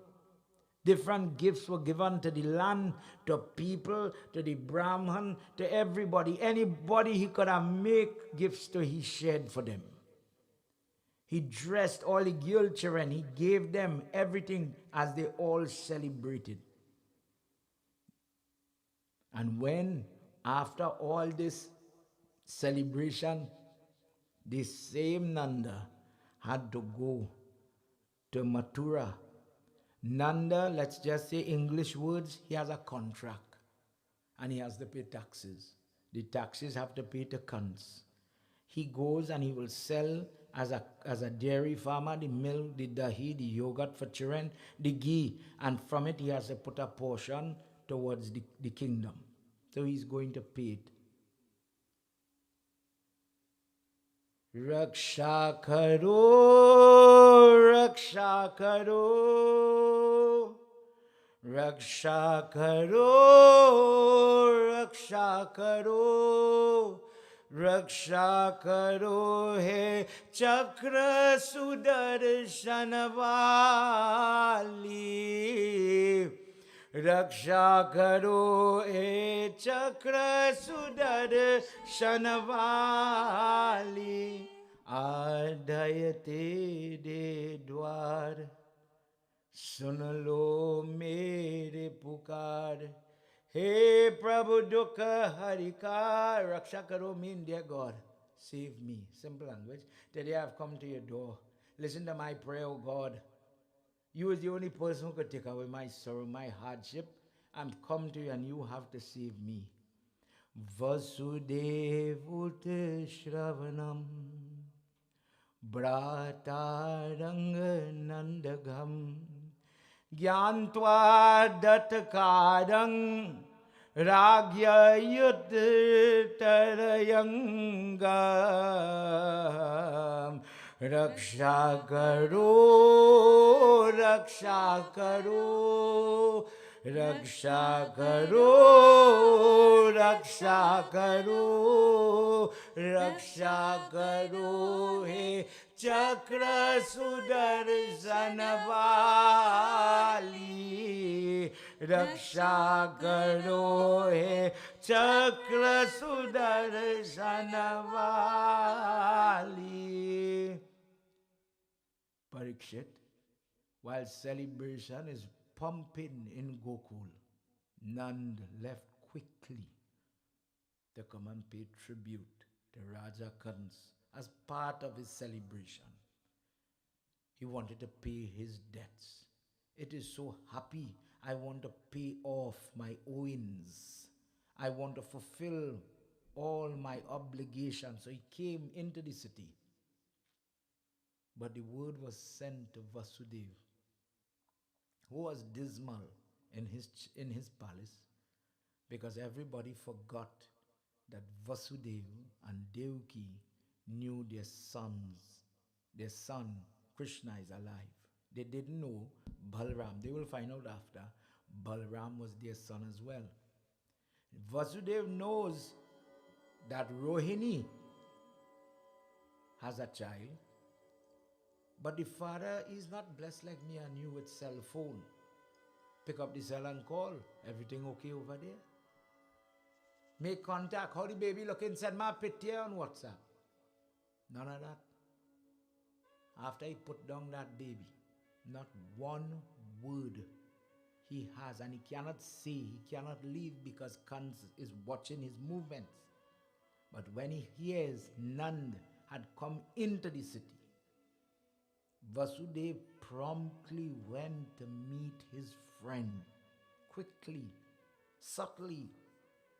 Different gifts were given to the land, to people, to the Brahman, to everybody. Anybody he could have made gifts to, he shared for them. He dressed all the girl children. He gave them everything as they all celebrated. And when, after all this celebration, the same Nanda had to go to Mathura. Nanda, let's just say English words, he has a contract and he has to pay taxes. The taxes have to pay to cunts. He goes and he will sell as a dairy farmer the milk, the dahi, the yogurt for children, the ghee, and from it he has to put a portion towards the kingdom. So he's going to pay it. Raksha karo, raksha karo, raksha karo, raksha karo, raksha karo hai chakra sudarshan wali. Raksha karo e chakra sudarshan wali. Adayate de dwar, sun lo mere pukar. Hey Prabhu Dukha Harika, Raksha karo mean, dear God, save me. Simple language. Today I have come to your door. Listen to my prayer, O God. You is the only person who could take away my sorrow, my hardship. I'm come to you and you have to save me. Vasudevut Shravanam Bratarang Nandagam Gyantva Datkarang Ragyayutarayangam. Raksha karo, raksha karo, raksha karo, raksha karo, raksha karo, he chakra sudarshanavali. Raksha karo, he chakra sudarshanavali. Parikshit, while celebration is pumping in Gokul, Nand left quickly to come and pay tribute to Raja Kans as part of his celebration. He wanted to pay his debts. It is so happy. I want to pay off my owings. I want to fulfill all my obligations. So he came into the city. But the word was sent to Vasudev, who was dismal in his palace, because everybody forgot that Vasudev and Devaki knew their son Krishna is alive. They didn't know Balram. They will find out after. Balram was their son as well. Vasudev knows that Rohini has a child, but the father is not blessed like me and you with cell phone. Pick up the cell and call. Everything okay over there? Make contact. How the baby looking? Send my picture on WhatsApp. None of that. After he put down that baby, not one word he has, and he cannot say, he cannot leave because Kans is watching his movements. But when he hears Nand had come into the city, Vasudev promptly went to meet his friend, quickly, subtly,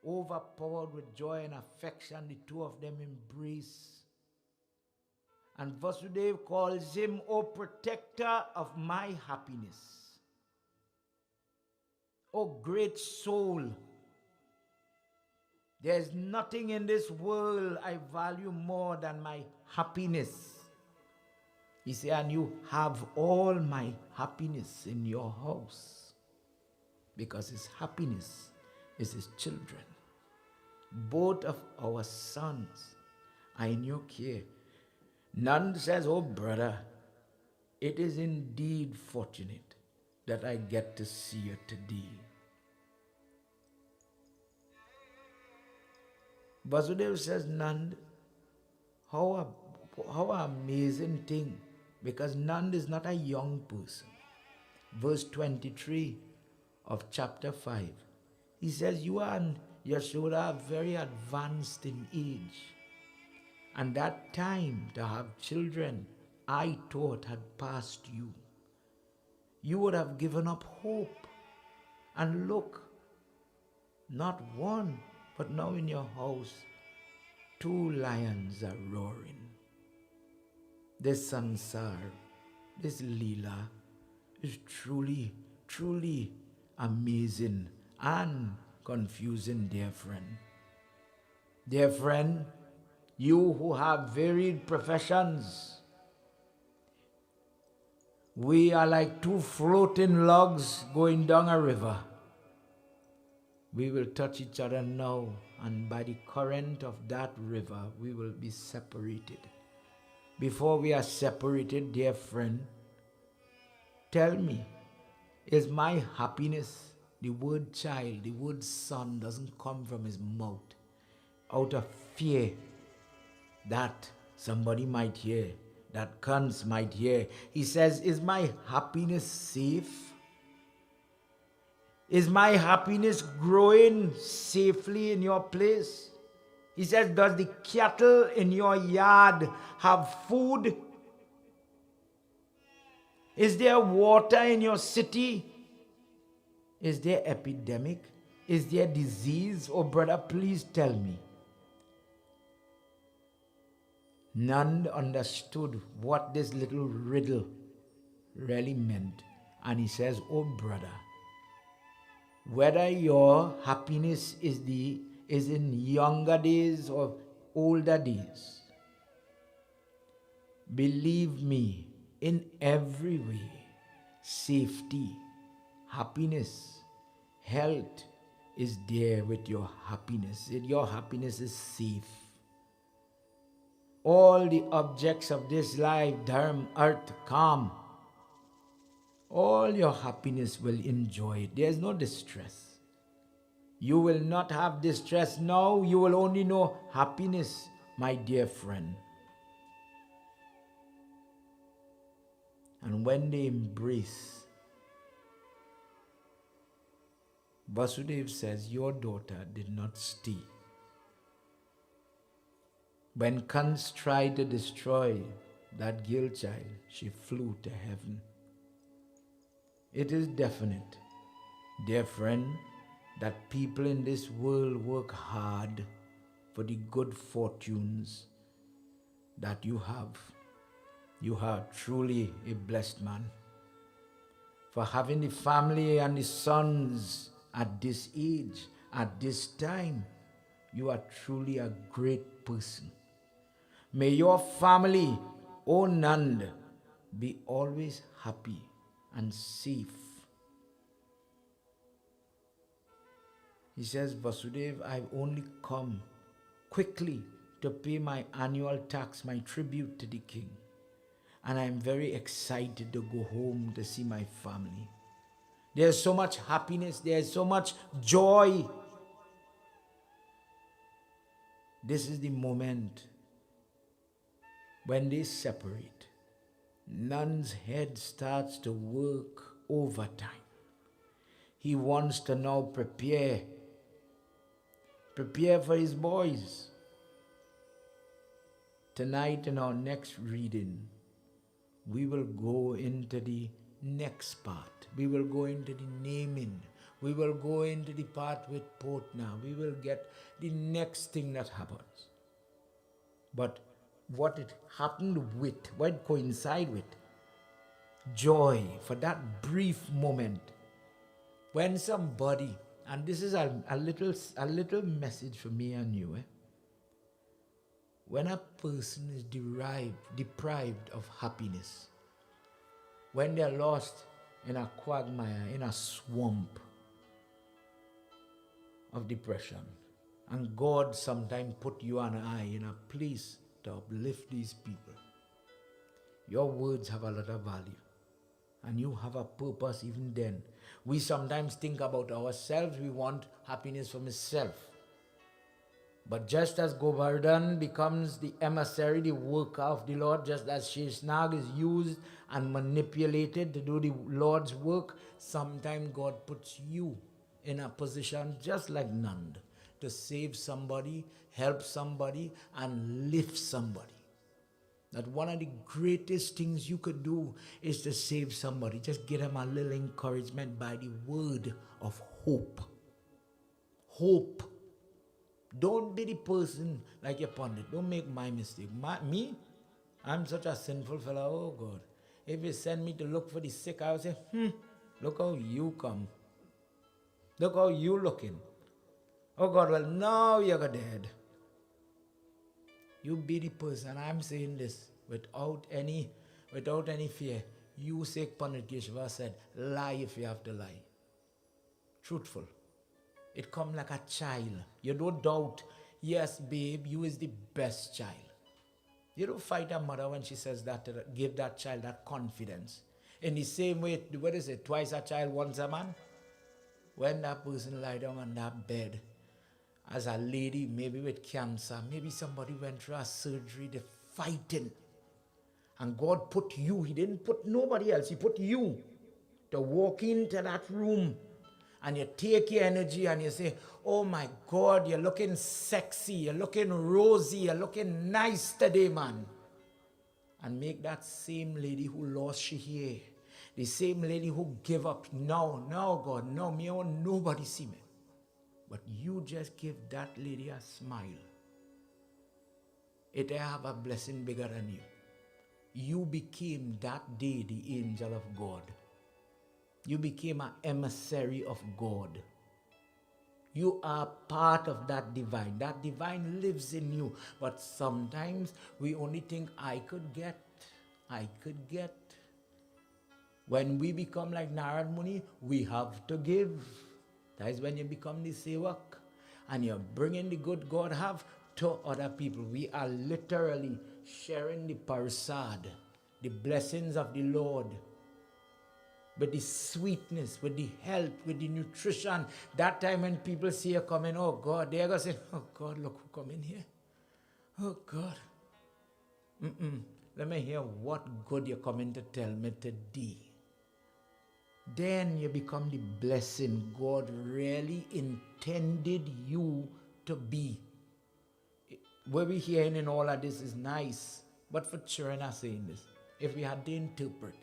overpowered with joy and affection. The two of them embrace. And Vasudev calls him, O protector of my happiness. O great soul. There's nothing in this world I value more than my happiness. He said, and you have all my happiness in your house. Because his happiness is his children. Both of our sons are in your care. Nand says, oh brother, it is indeed fortunate that I get to see you today. Vasudev says, Nand, how amazing thing, because Nand is not a young person. Verse 23 of chapter 5, he says, you and Yashoda are very advanced in age. And that time to have children, I thought had passed you. You would have given up hope. And look, not one, but now in your house, 2 lions are roaring. This sansar, this Leela is truly, truly amazing and confusing, dear friend. Dear friend, you who have varied professions, we are like 2 floating logs going down a river. We will touch each other now, and by the current of that river, we will be separated. Before we are separated, dear friend, tell me, is my happiness, the word child, the word son doesn't come from his mouth out of fear that somebody might hear, that Kans might hear. He says, is my happiness safe? Is my happiness growing safely in your place? He says, does the cattle in your yard have food? Is there water in your city? Is there epidemic? Is there disease? Oh brother, please tell me. None understood what this little riddle really meant. And he says, oh brother, Whether your happiness is in younger days or older days, believe me, in every way, safety, happiness, health is there with your happiness. Your happiness is safe. All the objects of this life, dharma, earth, calm, all your happiness will enjoy it. There's no distress. You will not have distress now. You will only know happiness, my dear friend. And when they embrace, Vasudeva says, your daughter did not stay. When Kans tried to destroy that girl child, she flew to heaven. It is definite, dear friend, that people in this world work hard for the good fortunes that you have. You are truly a blessed man. For having the family and the sons at this age, at this time, you are truly a great person. May your family, O Nand, be always happy and safe. He says, Vasudeva, I've only come quickly to pay my annual tax, my tribute to the king. And I'm very excited to go home to see my family. There's so much happiness, there's so much joy. This is the moment when they separate. Nand's head starts to work overtime. He wants to now prepare for his boys. Tonight in our next reading, we will go into the next part. We will go into the naming. We will go into the part with Potna. We will get the next thing that happens. But what it happened with, what it coincided with, joy for that brief moment. When somebody, and this is a little message for me and you, when a person is deprived of happiness, when they're lost in a quagmire, in a swamp of depression, and God sometimes put you and I in a place to uplift these people, your words have a lot of value. And you have a purpose even then. We sometimes think about ourselves. We want happiness for myself. But just as Govardhan becomes the emissary, the worker of the Lord, just as Sheshnag is used and manipulated to do the Lord's work, sometimes God puts you in a position just like Nand to save somebody, help somebody, and lift somebody. That one of the greatest things you could do is to save somebody. Just give them a little encouragement by the word of hope. Hope. Don't be the person like your pundit. Don't make my mistake. Me, I'm such a sinful fellow. Oh God. If you send me to look for the sick, I would say, look how you come. Look how you looking. Oh God, well now you're dead. You be the person. I'm saying this without any fear. You say Pandit Keshava said, lie if you have to lie. Truthful. It come like a child. You don't doubt, yes, babe, you is the best child. You don't fight a mother when she says that to give that child that confidence. In the same way, what is it? Twice a child, once a man. When that person lie down on that bed, as a lady, maybe with cancer, maybe somebody went through a surgery, they're fighting. And God put you, He didn't put nobody else, He put you to walk into that room. And you take your energy and you say, oh my God, you're looking sexy, you're looking rosy, you're looking nice today, man. And make that same lady who lost she hair, the same lady who gave up, no, God, no, me, oh, nobody see me. But you just give that lady a smile. It have a blessing bigger than you. You became that day the angel of God. You became an emissary of God. You are part of that divine. That divine lives in you. But sometimes we only think, I could get. When we become like Narad Muni, we have to give. That is when you become the sevak. And you're bringing the good God have to other people. We are literally sharing the parasad, the blessings of the Lord, with the sweetness, with the health, with the nutrition. That time when people see you coming, oh God, they're going to say, oh God, look who come in here. Oh God. Let me hear what good you're coming to tell me today. Then you become the blessing God really intended you to be. What we're hearing in all of this is nice, but for children are saying this. If we had to interpret,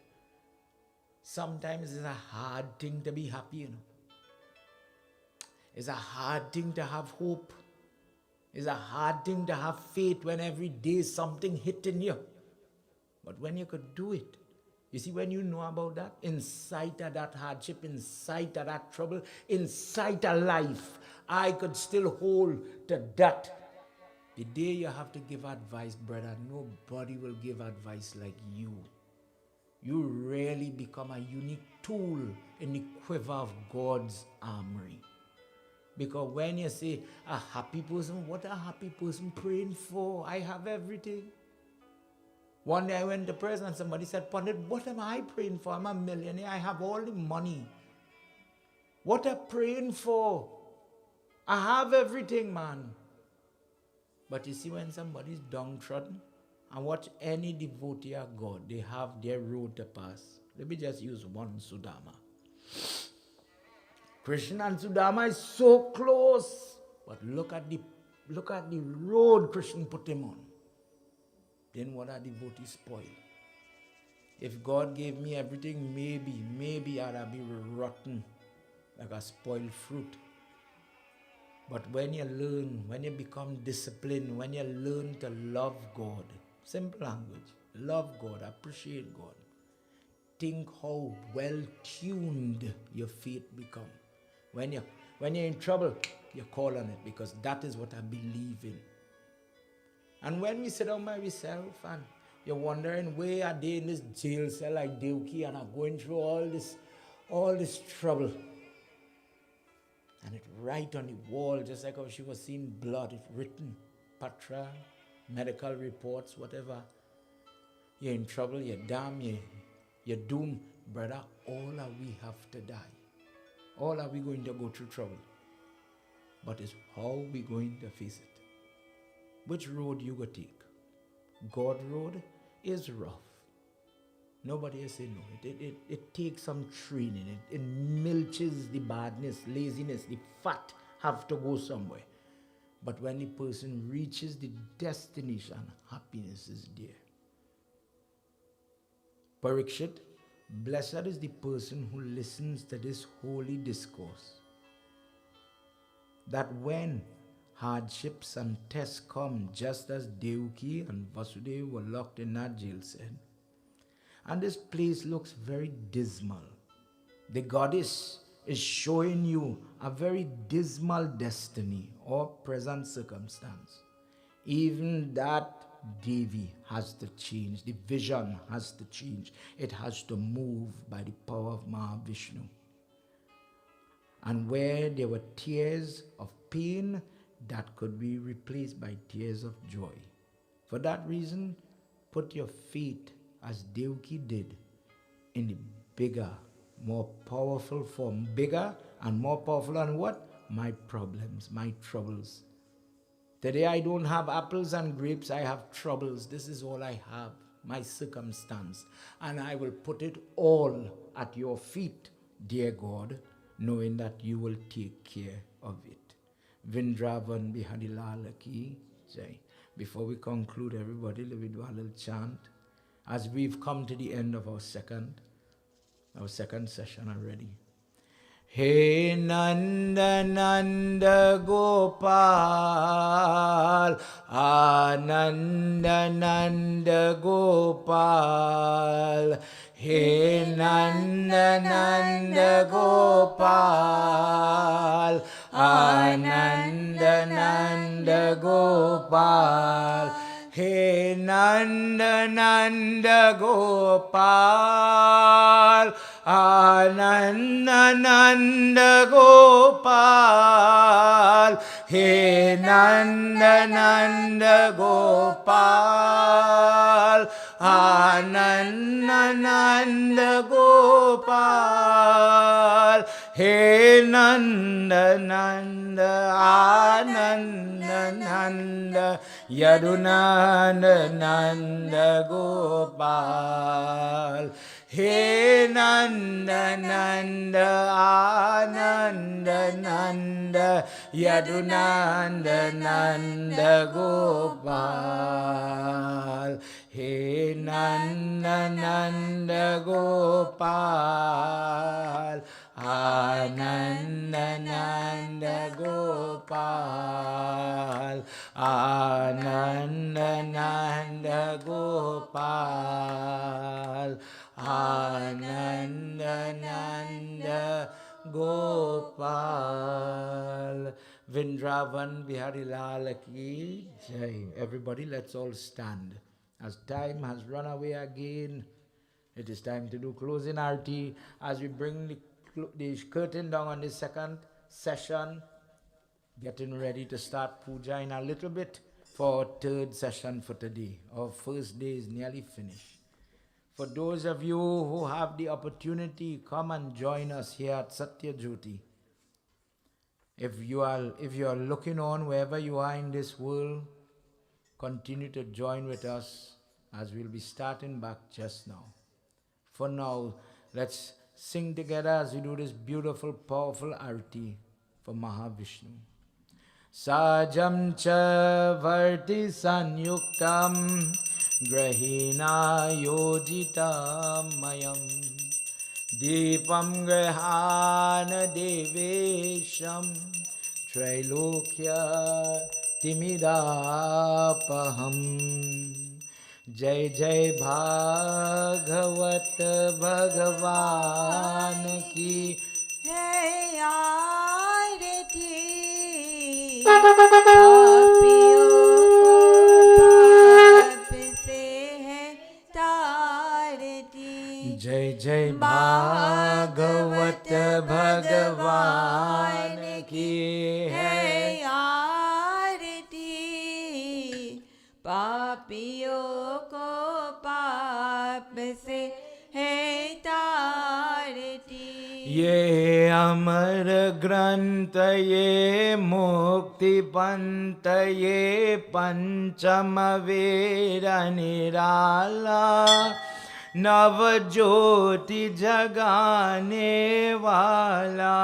sometimes it's a hard thing to be happy, you know. It's a hard thing to have hope. It's a hard thing to have faith when every day something hitting you. But when you could do it, you see, when you know about that, in sight of that hardship, in sight of that trouble, in sight of life, I could still hold to that. The day you have to give advice, brother, nobody will give advice like you. You really become a unique tool in the quiver of God's armory. Because when you say a happy person, what a happy person praying for? I have everything. One day I went to prison and somebody said, Pandit, what am I praying for? I'm a millionaire. I have all the money. What am I praying for? I have everything, man. But you see, when somebody's downtrodden, and watch any devotee of God, they have their road to pass. Let me just use one Sudama. Krishna and Sudama is so close. But look at the road Krishna put him on. Then what are devotees spoiled? If God gave me everything, maybe I'd be rotten like a spoiled fruit. But when you learn, when you become disciplined, when you learn to love God, simple language, love God, appreciate God, think how well tuned your faith become. When you're in trouble, you call on it, because that is what I believe in. And when we sit down by ourselves and you're wondering, where are they in this jail cell like Devaki and are going through all this trouble? And it's right on the wall, just like how she was seeing blood, it's written, patra, medical reports, whatever. You're in trouble, you're damned, you're doomed. Brother, all are we have to die. All are we going to go through trouble. But it's how we going to face it. Which road you go take? God road is rough. Nobody has said no. It takes some training. It milches the badness, laziness, the fat have to go somewhere. But when the person reaches the destination, happiness is there. Parikshit, blessed is the person who listens to this holy discourse, that when hardships and tests come, just as Devaki and Vasudeva were locked in that jail cell, and this place looks very dismal. The goddess is showing you a very dismal destiny or present circumstance. Even that Devi has to change. The vision has to change. It has to move by the power of Mahavishnu. And where there were tears of pain, that could be replaced by tears of joy. For that reason, put your faith, as Devaki did, in the bigger, more powerful form. Bigger and more powerful than what? My problems, my troubles. Today I don't have apples and grapes, I have troubles. This is all I have, my circumstance. And I will put it all at your feet, dear God, knowing that you will take care of it. Vrindavan Bihari Lal Ki Jai. Before we conclude, everybody, let me do a little chant. As we've come to the end of our second session already. Hey Nanda Nanda Gopal, Ananda Nanda Gopal. Hey Nanda Nanda Gopal, Gopal. He Nanda Nanda Gopal. Ananda Nanda Gopal. He Nanda Nanda Gopal. Ananda Nanda Gopal. He Nanda Nanda Ananda Nanda Yadunanda Nanda Gopal. He Nanda Nanda Ananda Nanda Yadunanda Nanda Gopal. He Nanda Nanda Gopal. Ananda Nanda Gopal. Ananda Nanda Gopal. Ananda Nanda Gopal. Vrindavan Bihari Lal Ki Jai. Everybody, let's all stand. As time has run away again, it is time to do closing arti. As we bring the curtain down on the second session, getting ready to start puja in a little bit for our third session for today. Our first day is nearly finished. For those of you who have the opportunity, come and join us here at Satya Jyoti. If you are looking on wherever you are in this world, continue to join with us as we'll be starting back just now. For now, let's sing together as we do this beautiful, powerful arti for Mahavishnu. Sajam cha varti sanyuktam grahina yojitam mayam Deepam grahana devesham Trailokya timidapaham. Jai Jai Bhagwat Bhagwan ki Hey Arati Papiyo ko paap se hai taarati. Jai Jai Bhagwat Bhagwan ki Hey Arati Papiyo ko paap se hai taarati. Ye Amar Granth Ye Mukti Pant Ye Panchama Veda Nirala Navajyoti Jagane Wala.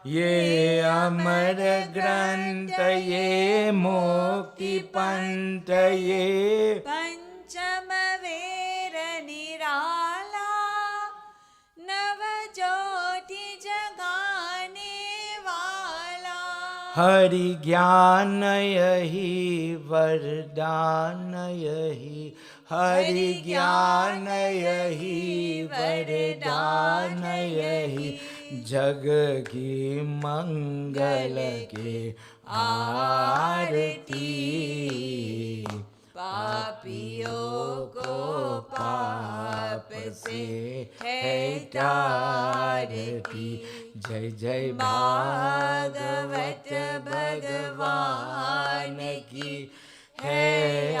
Ye Amar Granth Ye Mukti Pant Ye Panchama Vera Nirala Navajyoti Jagane Wala. Hari Gyan Yahi Vardhan Yahi Hari Gyan Yahi Vardhan Yahi Jag ki Mangal ke Aarti. पापियों को पाप से है तारती. जय जय भागवत भगवान की है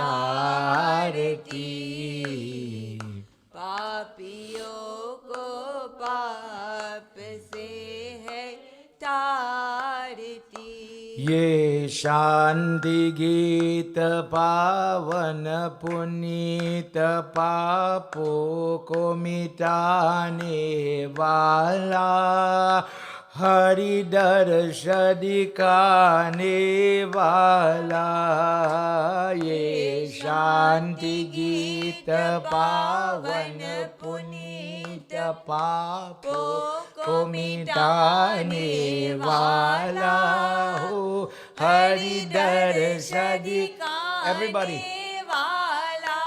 आरती. पापियों को पाप से है तारती. ये शांति गीत पावन पुनीत पापों को मिटाने वाला हरि दर्श दिखाने वाला. ये शांति गीत पावन पुनीत पापों को मिटाने वाला हो हरि दर्श दिखाने Everybody. वाला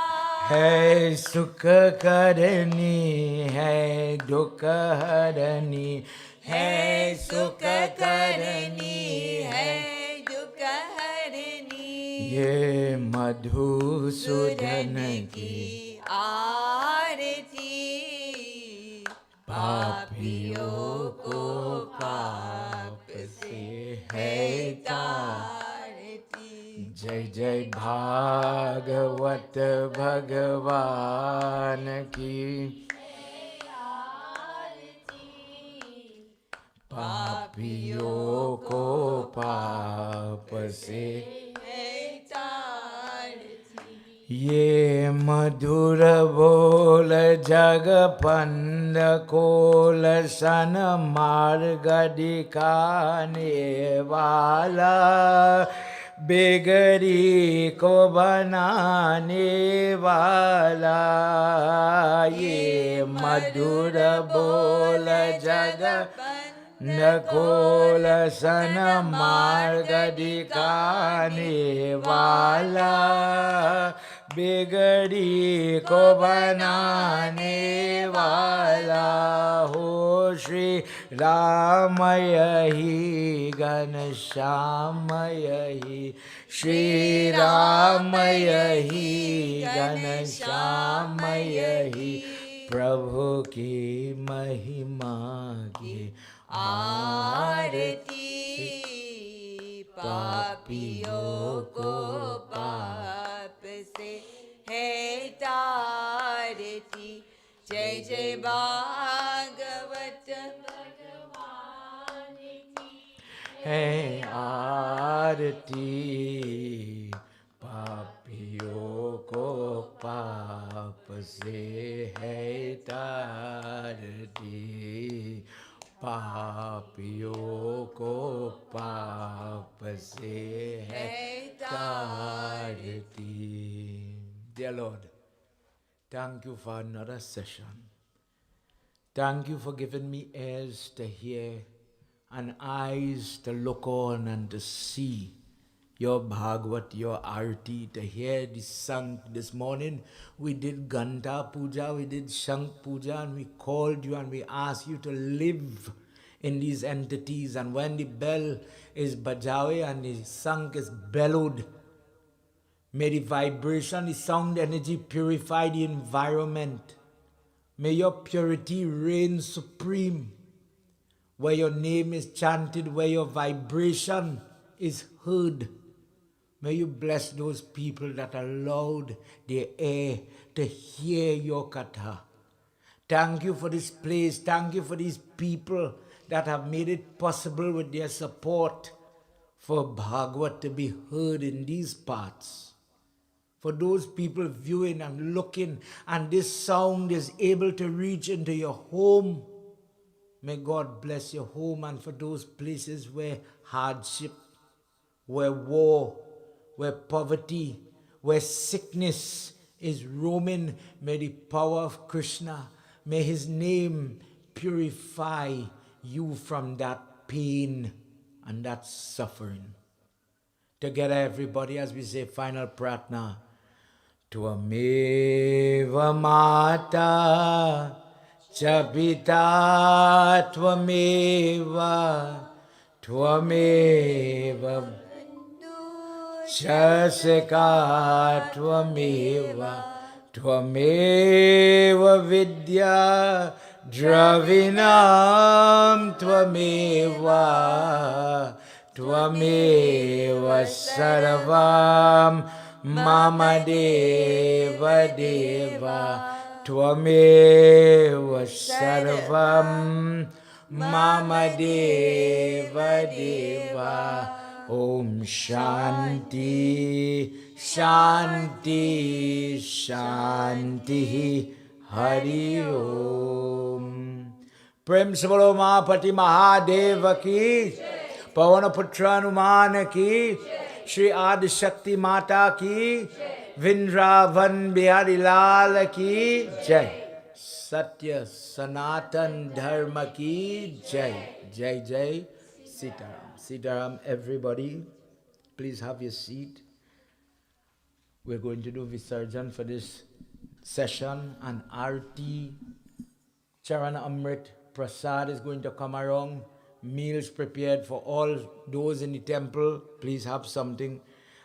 है. सुख करनी है दुख हरनी है. सुख करनी है दुख हरनी. ये मधुसूदन की आरती, पापियों को पाप से है तारती। जय जय भागवत भगवान की पापियों को पाप से ये मधुर बोल जगपंद कोल सन मार्ग दिखाने वाला बेगरी को बनाने वाला ये मधुर बोल नकोल सन मार्ग दिखाने वाला बिगड़ी को बनाने वाला हो श्री राम यही घनश्याम यही श्री राम यही घनश्याम यही प्रभु की महिमा की आरती, पापियों को पाप से है तारती। जय जय भागवत भगवान की है आरती पापियों को पाप से है तारती पापियों को पाप से है तारती. Dear Lord, thank you for another session. Thank you for giving me ears to hear and eyes to look on and to see your Bhagwat, your Arti, to hear the song this morning. We did Ganta Puja, we did Shank Puja, and we called you and we asked you to live in these entities. And when the bell is bajawe and the song is bellowed, may the vibration, the sound energy purify the environment. May your purity reign supreme. Where your name is chanted, where your vibration is heard. May you bless those people that allowed their air to hear your katha. Thank you for this place. Thank you for these people that have made it possible with their support for Bhagwat to be heard in these parts. For those people viewing and looking, and this sound is able to reach into your home. May God bless your home, and for those places where hardship, where war, where poverty, where sickness is roaming, may the power of Krishna, may his name purify you from that pain and that suffering. Together everybody, as we say final pratna, Tvameva Mata Chapita Tvameva Tvameva Shasika Tvameva Tvameva Vidya Dravinam Tvameva Tvameva Sarvam Mama Deva Deva Tvameva Sarvam Mama Deva Deva. Om Shanti Shanti Shanti Hari Om. Prem se bolo Mahapati Mahadeva ki, Pavana Putra Hanuman ki, Shri Adi Shakti Mata ki, Vrindavan Bihari Lal ki Jai. Satya Sanatan Dharma ki Jai. Jai Jai Sitaram. Sitaram, everybody. Please have your seat. We're going to do Visarjan for this session, and Arti Charana Amrit Prasad is going to come around. Meals prepared for all those in the temple. Please have something.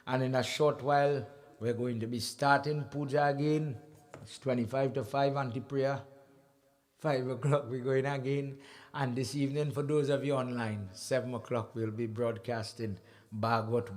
And in a short while, we're going to be starting puja again. It's 25 to 5 anti-prayer. 5 o'clock we're going again. And this evening, for those of you online, 7 o'clock we'll be broadcasting Bhagwat